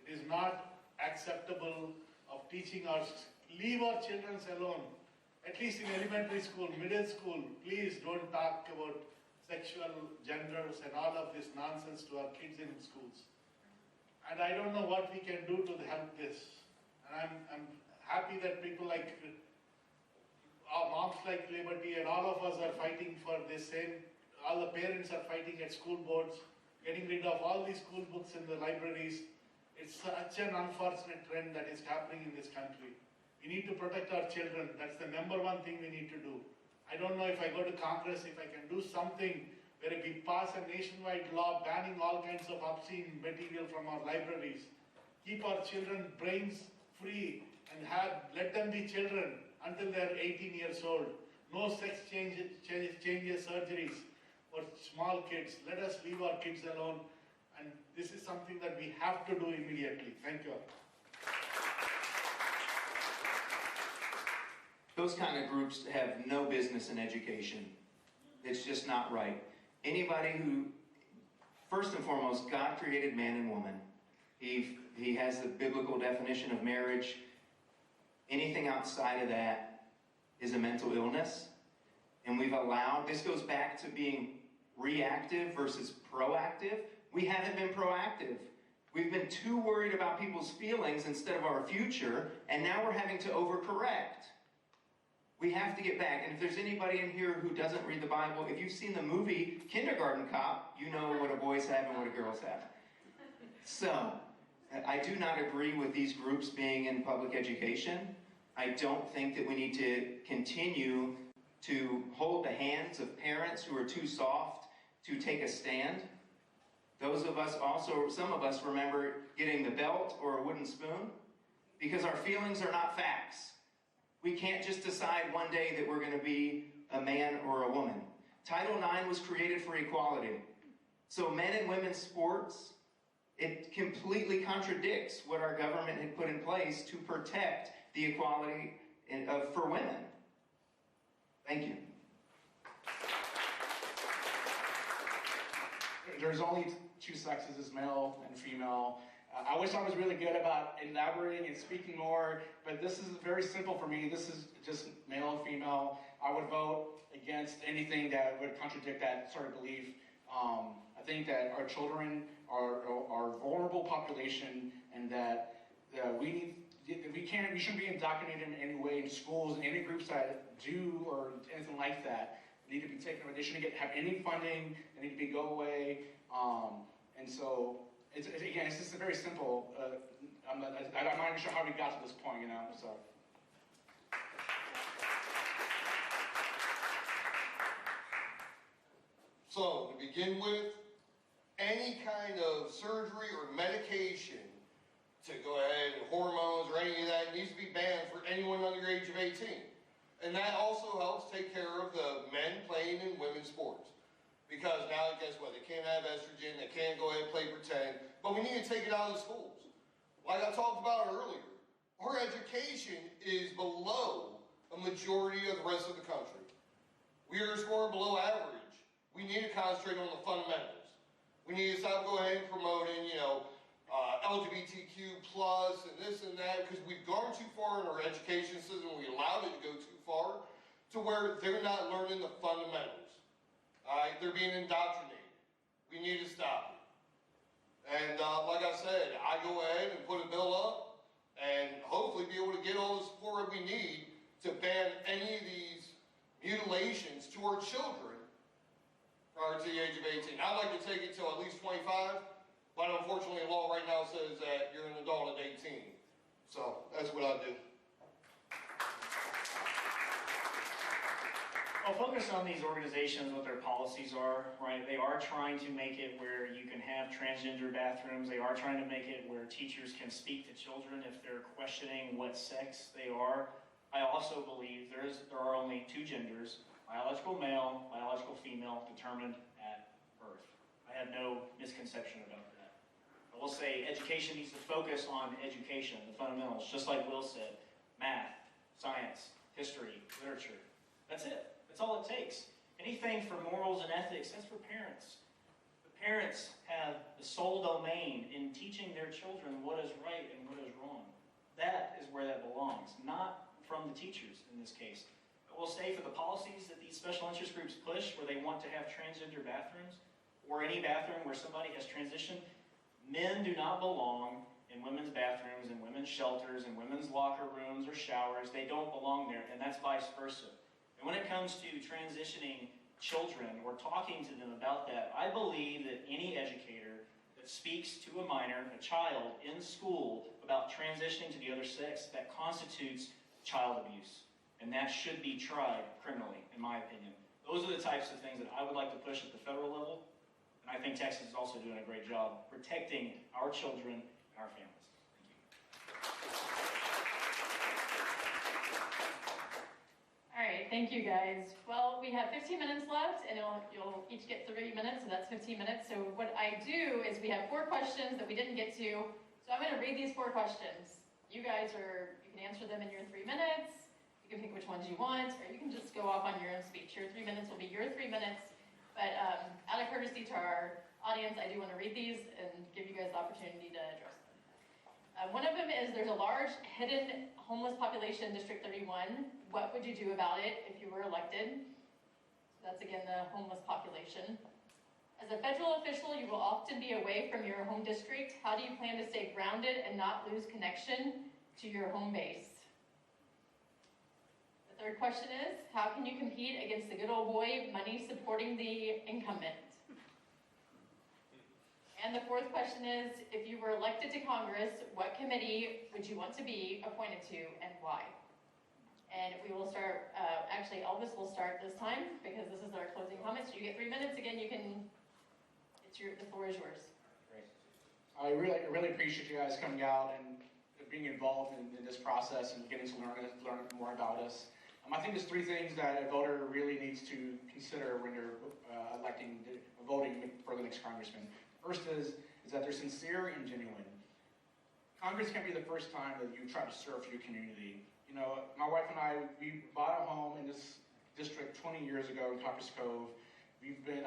J: It is not acceptable of teaching leave our children alone. At least in elementary school, middle school, please don't talk about sexual genders and all of this nonsense to our kids in schools. And I don't know what we can do to help this. And I'm happy that people like our Moms Like Liberty and all of us are fighting for this same, all the parents are fighting at school boards, getting rid of all these school books in the libraries. It's such an unfortunate trend that is happening in this country. We need to protect our children. That's the #1 thing we need to do. I don't know if I go to Congress, if I can do something where we pass a nationwide law banning all kinds of obscene material from our libraries. Keep our children's brains free and let them be children until they're 18 years old. No sex changes, surgeries for small kids. Let us leave our kids alone. And this is something that we have to do immediately. Thank you.
K: Those kind of groups have no business in education. It's just not right. Anybody who, first and foremost, God created man and woman. He has the biblical definition of marriage. Anything outside of that is a mental illness. And we've allowed, this goes back to being reactive versus proactive. We haven't been proactive. We've been too worried about people's feelings instead of our future, and now we're having to overcorrect. We have to get back. And if there's anybody in here who doesn't read the Bible, if you've seen the movie Kindergarten Cop, you know what a boys have and what a girls have. So, I do not agree with these groups being in public education. I don't think that we need to continue to hold the hands of parents who are too soft to take a stand. Those of us also, some of us remember getting the belt or a wooden spoon because our feelings are not facts. We can't just decide one day that we're going to be a man or a woman. Title IX was created for equality. So men and women's sports, it completely contradicts what our government had put in place to protect the equality for women. Thank you.
L: there's only two sexes, is male and female. I wish I was really good about elaborating and speaking more, but this is very simple for me. This is just male and female. I would vote against anything that would contradict that sort of belief. I think that our children are a vulnerable population, and that we shouldn't be indoctrinated in any way in schools, and any groups that do or anything like that need to be taken away. They shouldn't have any funding. They need to go away. And so, it's just very simple. I'm not even sure how we got to this point, you know. So.
H: So, to begin with, any kind of surgery or medication to go ahead and hormones or any of that needs to be banned for anyone under the age of 18. And that also helps take care of the men playing in women's sports. Because now, guess what? They can't have estrogen, they can't go ahead and play pretend, but we need to take it out of the schools. Like I talked about earlier, our education is below a majority of the rest of the country. We are scoring below average. We need to concentrate on the fundamentals. We need to stop going ahead and promoting, LGBTQ plus and this and that, because we've gone too far in our education system. We allowed it to go too far to where they're not learning the fundamentals. All right, they're being indoctrinated. We need to stop it. And like I said, I go ahead and put a bill up and hopefully be able to get all the support we need to ban any of these mutilations to our children prior to the age of 18. I'd like to take it to at least 25, but unfortunately the law right now says that you're an adult at 18. So that's what I do.
I: I'll focus on these organizations, what their policies are, right? They are trying to make it where you can have transgender bathrooms. They are trying to make it where teachers can speak to children if they're questioning what sex they are. I also believe there are only two genders, biological male, biological female, determined at birth. I have no misconception about that. I will say education needs to focus on education, the fundamentals, just like Will said. Math, science, history, literature. That's it. That's all it takes. Anything for morals and ethics, that's for parents. The parents have the sole domain in teaching their children what is right and what is wrong. That is where that belongs, not from the teachers in this case. I will say for the policies that these special interest groups push, where they want to have transgender bathrooms, or any bathroom where somebody has transitioned, men do not belong in women's bathrooms, in women's shelters, in women's locker rooms or showers. They don't belong there, and that's vice versa. And when it comes to transitioning children or talking to them about that, I believe that any educator that speaks to a minor, a child, in school about transitioning to the other sex, that constitutes child abuse. And that should be tried criminally, in my opinion. Those are the types of things that I would like to push at the federal level. And I think Texas is also doing a great job protecting our children and our families.
M: All right, thank you guys. Well, we have 15 minutes left, and you'll each get 3 minutes, so that's 15 minutes. So what I do is we have 4 questions that we didn't get to. So I'm gonna read these 4 questions. You guys you can answer them in your 3 minutes. You can pick which ones you want, or you can just go off on your own speech. Your 3 minutes will be your 3 minutes. But out of courtesy to our audience, I do want to read these and give you guys the opportunity to address them. One of them is, there's a large hidden homeless population in District 31. What would you do about it if you were elected? So that's again the homeless population. As a federal official, you will often be away from your home district. How do you plan to stay grounded and not lose connection to your home base? The third question is, how can you compete against the good old boy money supporting the incumbent? And the fourth question is, if you were elected to Congress, what committee would you want to be appointed to and why? And we will start, actually Elvis will start this time because this is our closing comments. You get 3 minutes. Again, you can, the floor is yours.
L: Great. I really appreciate you guys coming out and being involved in this process and getting to learn more about us. I think there's 3 things that a voter really needs to consider when they're voting for the next congressman. First is that they're sincere and genuine. Congress can't be the first time that you try to serve your community. You know, my wife and I, we bought a home in this district 20 years ago in Copper's Cove.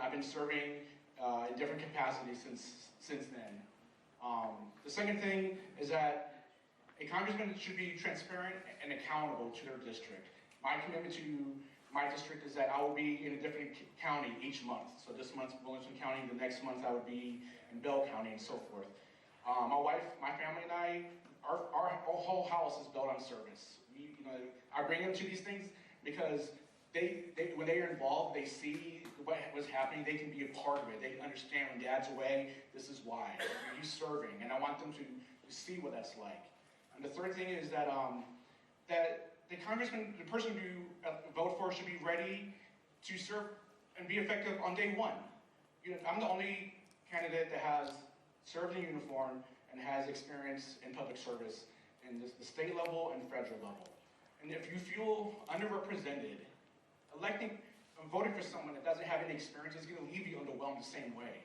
L: I've been serving in different capacities since then. The second thing is that a congressman should be transparent and accountable to their district. My commitment to my district is that I will be in a different county each month. So this month's Williamson County, the next month I would be in Bell County and so forth. My wife, my family and I, our whole house is built on service. I bring them to these things because when they are involved, they see what's happening, they can be a part of it. They can understand when Dad's away, this is why. He's serving, and I want them to see what that's like. And the third thing is that that the congressman, the person you vote for should be ready to serve and be effective on day one. I'm the only candidate that has served in uniform and has experience in public service in the state level and federal level. And if you feel underrepresented, voting for someone that doesn't have any experience is going to leave you underwhelmed the same way.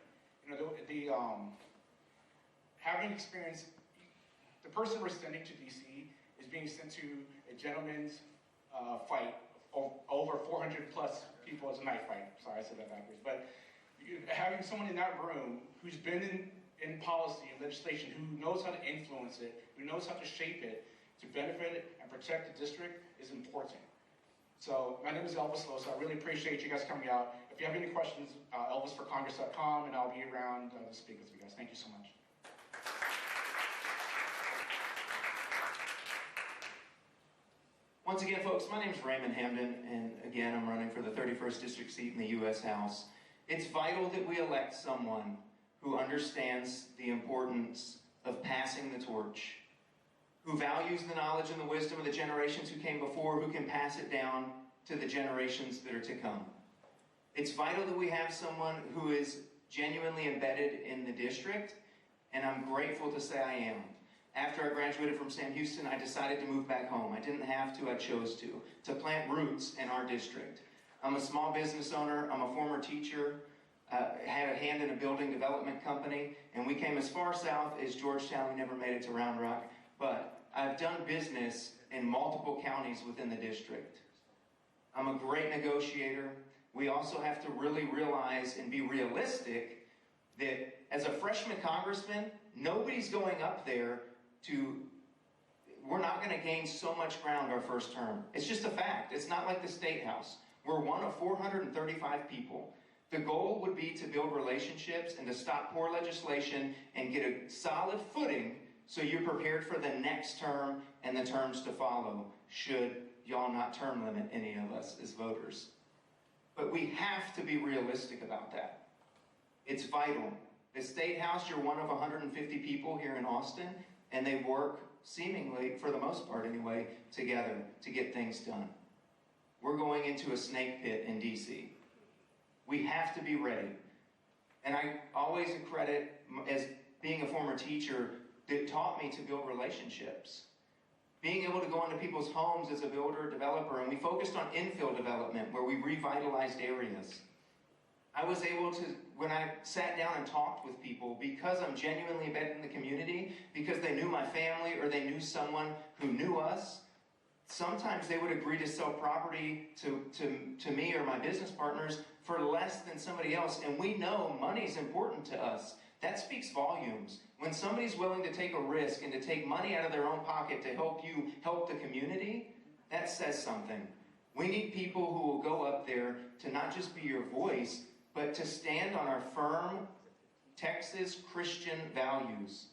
L: Having experience, the person we're sending to DC is being sent to a gentleman's fight over 400 plus people. It's a knife fight. Sorry, I said that backwards. But having someone in that room who's been in policy and legislation, who knows how to influence it, who knows how to shape it to benefit it and protect the district is important. So my name is Elvis Losa. I really appreciate you guys coming out. If you have any questions, elvisforcongress.com, and I'll be around to speak with you guys. Thank you so much.
K: Once again, folks, my name is Raymond Hamden, and again, I'm running for the 31st District seat in the U.S. House. It's vital that we elect someone who understands the importance of passing the torch, who values the knowledge and the wisdom of the generations who came before, who can pass it down to the generations that are to come. It's vital that we have someone who is genuinely embedded in the district, and I'm grateful to say I am. After I graduated from Sam Houston, I decided to move back home. I didn't have to, I chose to plant roots in our district. I'm a small business owner, I'm a former teacher, had a hand in a building development company, and we came as far south as Georgetown. We never made it to Round Rock, but I've done business in multiple counties within the district. I'm a great negotiator. We also have to really realize and be realistic that as a freshman congressman, nobody's going up there we're not going to gain so much ground our first term. It's just a fact. It's not like the State House. We're one of 435 people. The goal would be to build relationships and to stop poor legislation and get a solid footing so you're prepared for the next term and the terms to follow, should y'all not term limit any of us as voters. But we have to be realistic about that. It's vital. The State House, you're one of 150 people here in Austin, and they work seemingly, for the most part anyway, together to get things done. We're going into a snake pit in DC. We have to be ready. And I always credit as being a former teacher that taught me to build relationships. Being able to go into people's homes as a builder, developer, and we focused on infill development where we revitalized areas. I was able to, when I sat down and talked with people, because I'm genuinely embedded in the community, because they knew my family or they knew someone who knew us, sometimes they would agree to sell property to me or my business partners for less than somebody else. And we know money's important to us. That speaks volumes. When somebody's willing to take a risk and to take money out of their own pocket to help you help the community, that says something. We need people who will go up there to not just be your voice, but to stand on our firm Texas Christian values,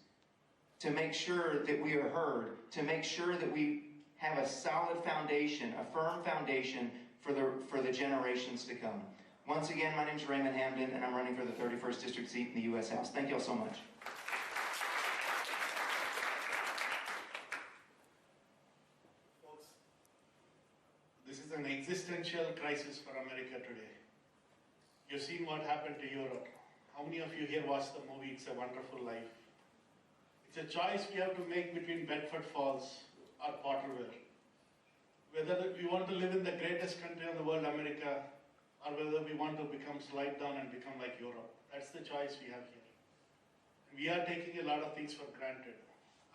K: to make sure that we are heard, to make sure that we have a solid foundation, a firm foundation for the generations to come. Once again, my name is Raymond Hamden, and I'm running for the 31st District seat in the U.S. House. Thank you all so much.
J: Folks, this is an existential crisis for America today. You've seen what happened to Europe. How many of you here watched the movie It's a Wonderful Life? It's a choice we have to make between Bedford Falls or Potterville. Whether we want to live in the greatest country in the world, America, or whether we want to become slide down and become like Europe. That's the choice we have here. We are taking a lot of things for granted.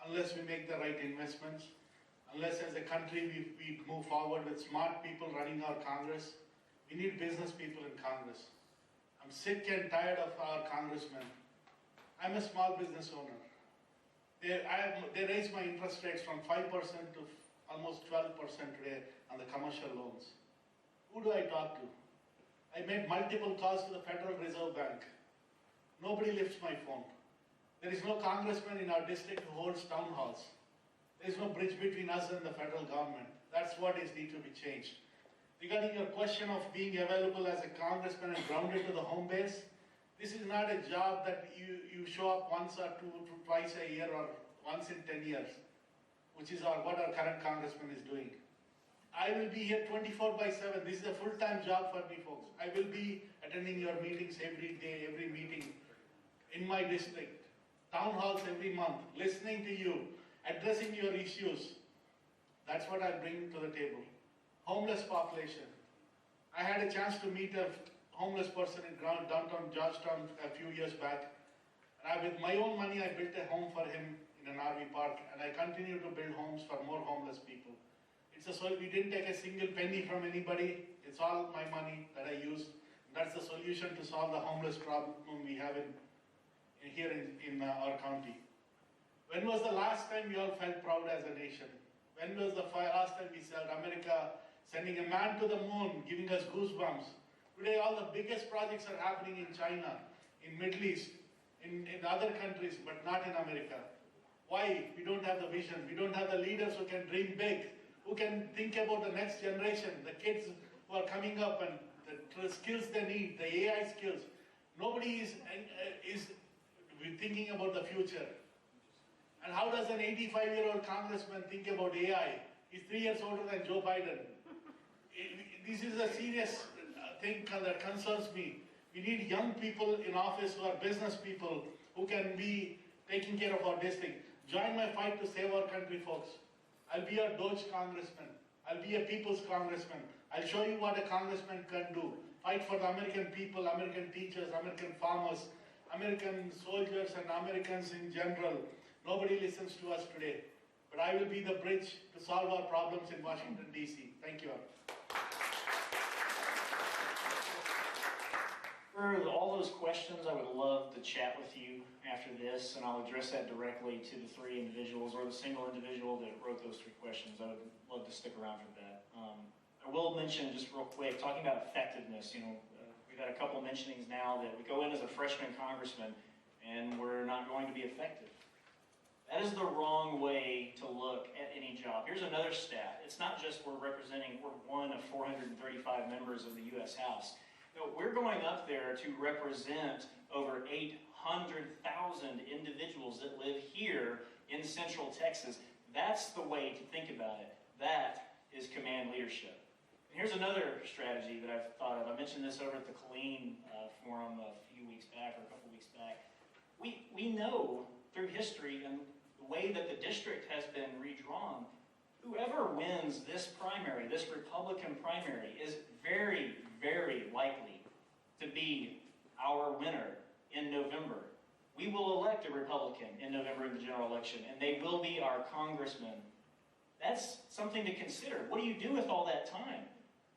J: Unless we make the right investments, unless as a country we move forward with smart people running our Congress, we need business people in Congress. I'm sick and tired of our congressmen. I'm a small business owner. They raised my interest rates from 5% to almost 12% today on the commercial loans. Who do I talk to? I made multiple calls to the Federal Reserve Bank. Nobody lifts my phone. There is no congressman in our district who holds town halls. There is no bridge between us and the federal government. That's what is need to be changed. Regarding your question of being available as a congressman and grounded to the home base, this is not a job that you show up once or twice a year or once in 10 years, which is what our current congressman is doing. I will be here 24/7. This is a full-time job for me, folks. I will be attending your meetings every day, every meeting in my district, town halls every month, listening to you, addressing your issues. That's what I bring to the table. Homeless population. I had a chance to meet a homeless person in downtown Georgetown a few years back. And with my own money, I built a home for him in an RV park, and I continue to build homes for more homeless people. We didn't take a single penny from anybody. It's all my money that I used. That's the solution to solve the homeless problem we have here in our county. When was the last time you all felt proud as a nation? When was the last time we saw America sending a man to the moon, giving us goosebumps? Today, all the biggest projects are happening in China, in Middle East, in other countries, but not in America. Why? We don't have the vision. We don't have the leaders who can dream big, who can think about the next generation, the kids who are coming up and the skills they need, the AI skills. Nobody is thinking about the future. And how does an 85-year-old congressman think about AI? He's 3 years older than Joe Biden. This is a serious thing that concerns me. We need young people in office who are business people, who can be taking care of our district. Join my fight to save our country, folks. I'll be a Doge congressman. I'll be a people's congressman. I'll show you what a congressman can do. Fight for the American people, American teachers, American farmers, American soldiers, and Americans in general. Nobody listens to us today. But I will be the bridge to solve our problems in Washington, D.C. Thank you all.
I: For all those questions, I would love to chat with you after this, and I'll address that directly to the three individuals or the single individual that wrote those three questions. I would love to stick around for that. I will mention just real quick, talking about effectiveness, we've had a couple mentionings now that we go in as a freshman congressman and we're not going to be effective. That is the wrong way to look at any job. Here's another stat. It's not just we're one of 435 members of the U.S. House. No, we're going up there to represent over 800,000 individuals that live here in Central Texas. That's the way to think about it. That is command leadership. And here's another strategy that I've thought of. I mentioned this over at the Colleen Forum a few weeks back, or a couple weeks back. We know through history and the way that the district has been redrawn, whoever wins this primary, this Republican primary, is very, very likely to be our winner in November. We will elect a Republican in November in the general election, and they will be our congressman. That's something to consider. What do you do with all that time?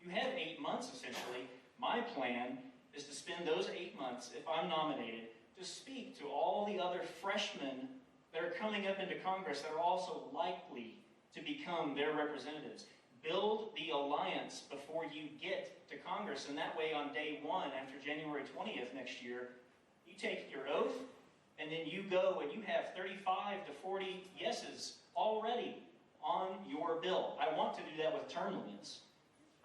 I: You have 8 months, essentially. My plan is to spend those 8 months, if I'm nominated, to speak to all the other freshmen that are coming up into Congress that are also likely to become their representatives. Build the alliance before you get to Congress, and that way on day one, after January 20th next year, you take your oath, and then you go and you have 35 to 40 yeses already on your bill. I want to do that with term limits.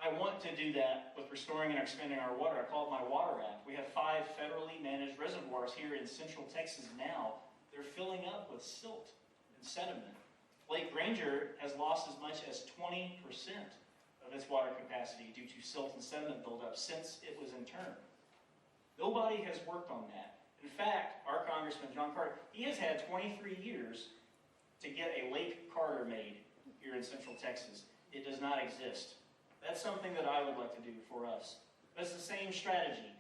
I: I want to do that with restoring and expanding our water. I call it my Water Act. We have 5 federally managed reservoirs here in Central Texas now. They're filling up with silt and sediment. Lake Granger has lost as much as 20% of its water capacity due to silt and sediment buildup since it was in turn. Nobody has worked on that. In fact, our Congressman, John Carter, he has had 23 years to get a Lake Carter made here in Central Texas. It does not exist. That's something that I would like to do for us. That's the same strategy.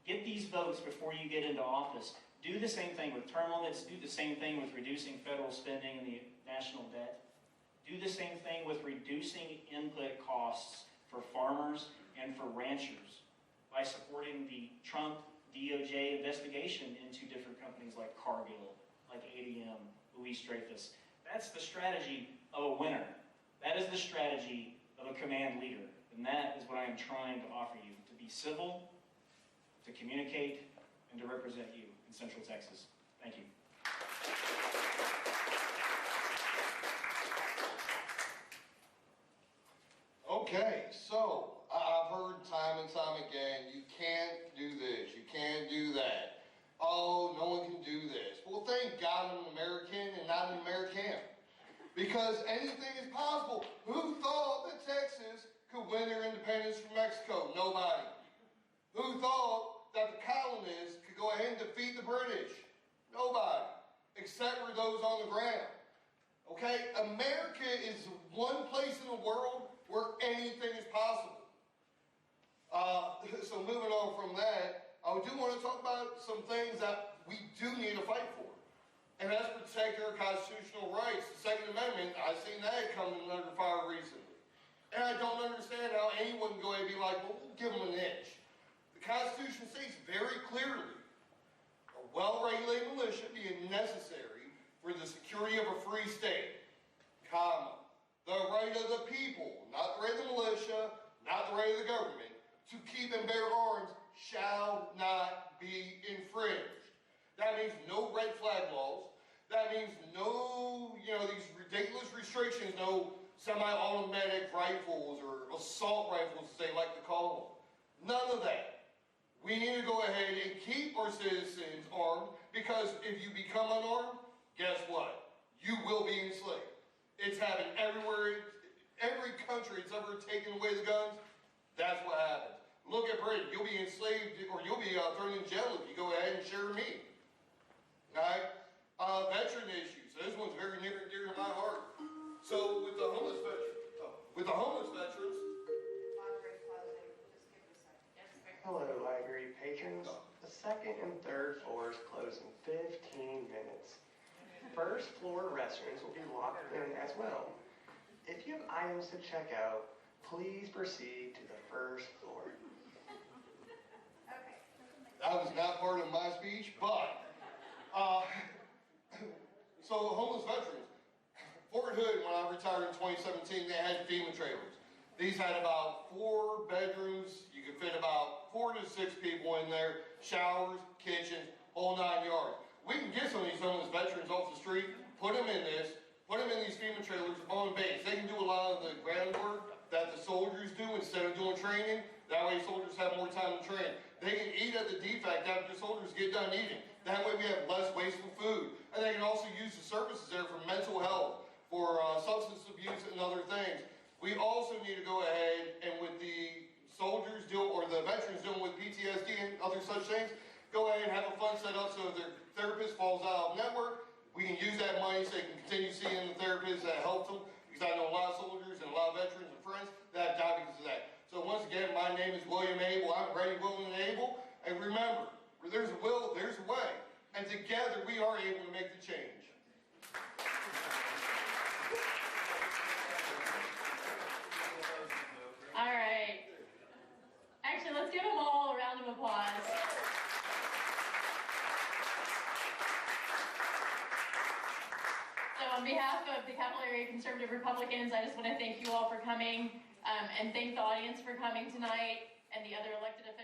I: Get these votes before you get into office. Do the same thing with term limits. Do the same thing with reducing federal spending and the national debt. Do the same thing with reducing input costs for farmers and for ranchers by supporting the Trump DOJ investigation into different companies like Cargill, like ADM, Louis Dreyfus. That's the strategy of a winner. That is the strategy of a command leader. And that is what I am trying to offer you, to be civil, to communicate, and to represent you in Central Texas. Thank you.
H: Okay, so I've heard time and time again, you can't do this, you can't do that. Oh, no one can do this. Well, thank God I'm an American and not an American. Because anything is possible. Who thought that Texas could win their independence from Mexico? Nobody. Who thought that the colonists could go ahead and defeat the British? Nobody. Except for those on the ground. Okay? America is one place in the world where anything is possible. So moving on from that, I do want to talk about some things that we do need to fight for. And that's protect our constitutional rights. The Second Amendment, I've seen that coming under fire recently. And I don't understand how anyone can go ahead and be like, well, we'll give them an inch. The Constitution states very clearly, a well-regulated militia being necessary for the security of a free state, comma, the right of the people, not the right of the militia, not the right of the government, to keep and bear arms shall not be infringed. That means no red flag laws. That means no, these ridiculous restrictions, no semi-automatic rifles or assault rifles, as they like to call them. None of that. We need to go ahead and keep our citizens armed, because if you become unarmed, guess what? You will be enslaved. It's happened everywhere. Every country that's ever taken away the guns, that's what happens. Look at Britain. You'll be enslaved, or you'll be thrown in jail if you go ahead and share meat. All right? Veteran issues. So this one's very near and dear to my heart. So with the homeless veterans.
N: Hello, library patrons. The second and third floors close in 15 minutes. First floor restrooms will be locked in as well. If you have items to check out, please proceed to the first floor.
H: That was not part of my speech, but so homeless veterans. Fort Hood, when I retired in 2017, they had FEMA trailers. These had about 4 bedrooms. You could fit about 4 to 6 people in there. Showers, kitchens, whole 9 yards. We can get some of these homeless veterans off the street, put them in these FEMA trailers on base. They can do a lot of the groundwork that the soldiers do instead of doing training. That way soldiers have more time to train. They can eat at the defect after the soldiers get done eating. That way we have less wasteful food. And they can also use the services there for mental health, for substance abuse and other things. We also need to go ahead and with the soldiers or the veterans dealing with PTSD and other such things, go ahead and have a fund set up so if their therapist falls out of network, we can use that money so they can continue seeing the therapist that helps them. Because I know a lot of soldiers and a lot of veterans and friends that have died because of that. So once again, my name is William Abel. I'm ready, willing, and able. And remember, where there's a will, there's a way. And together we are able to make the change.
M: All right. Actually, let's give them all a round of applause. So on behalf of the Capital Area Conservative Republicans, I just want to thank you all for coming and thank the audience for coming tonight and the other elected officials.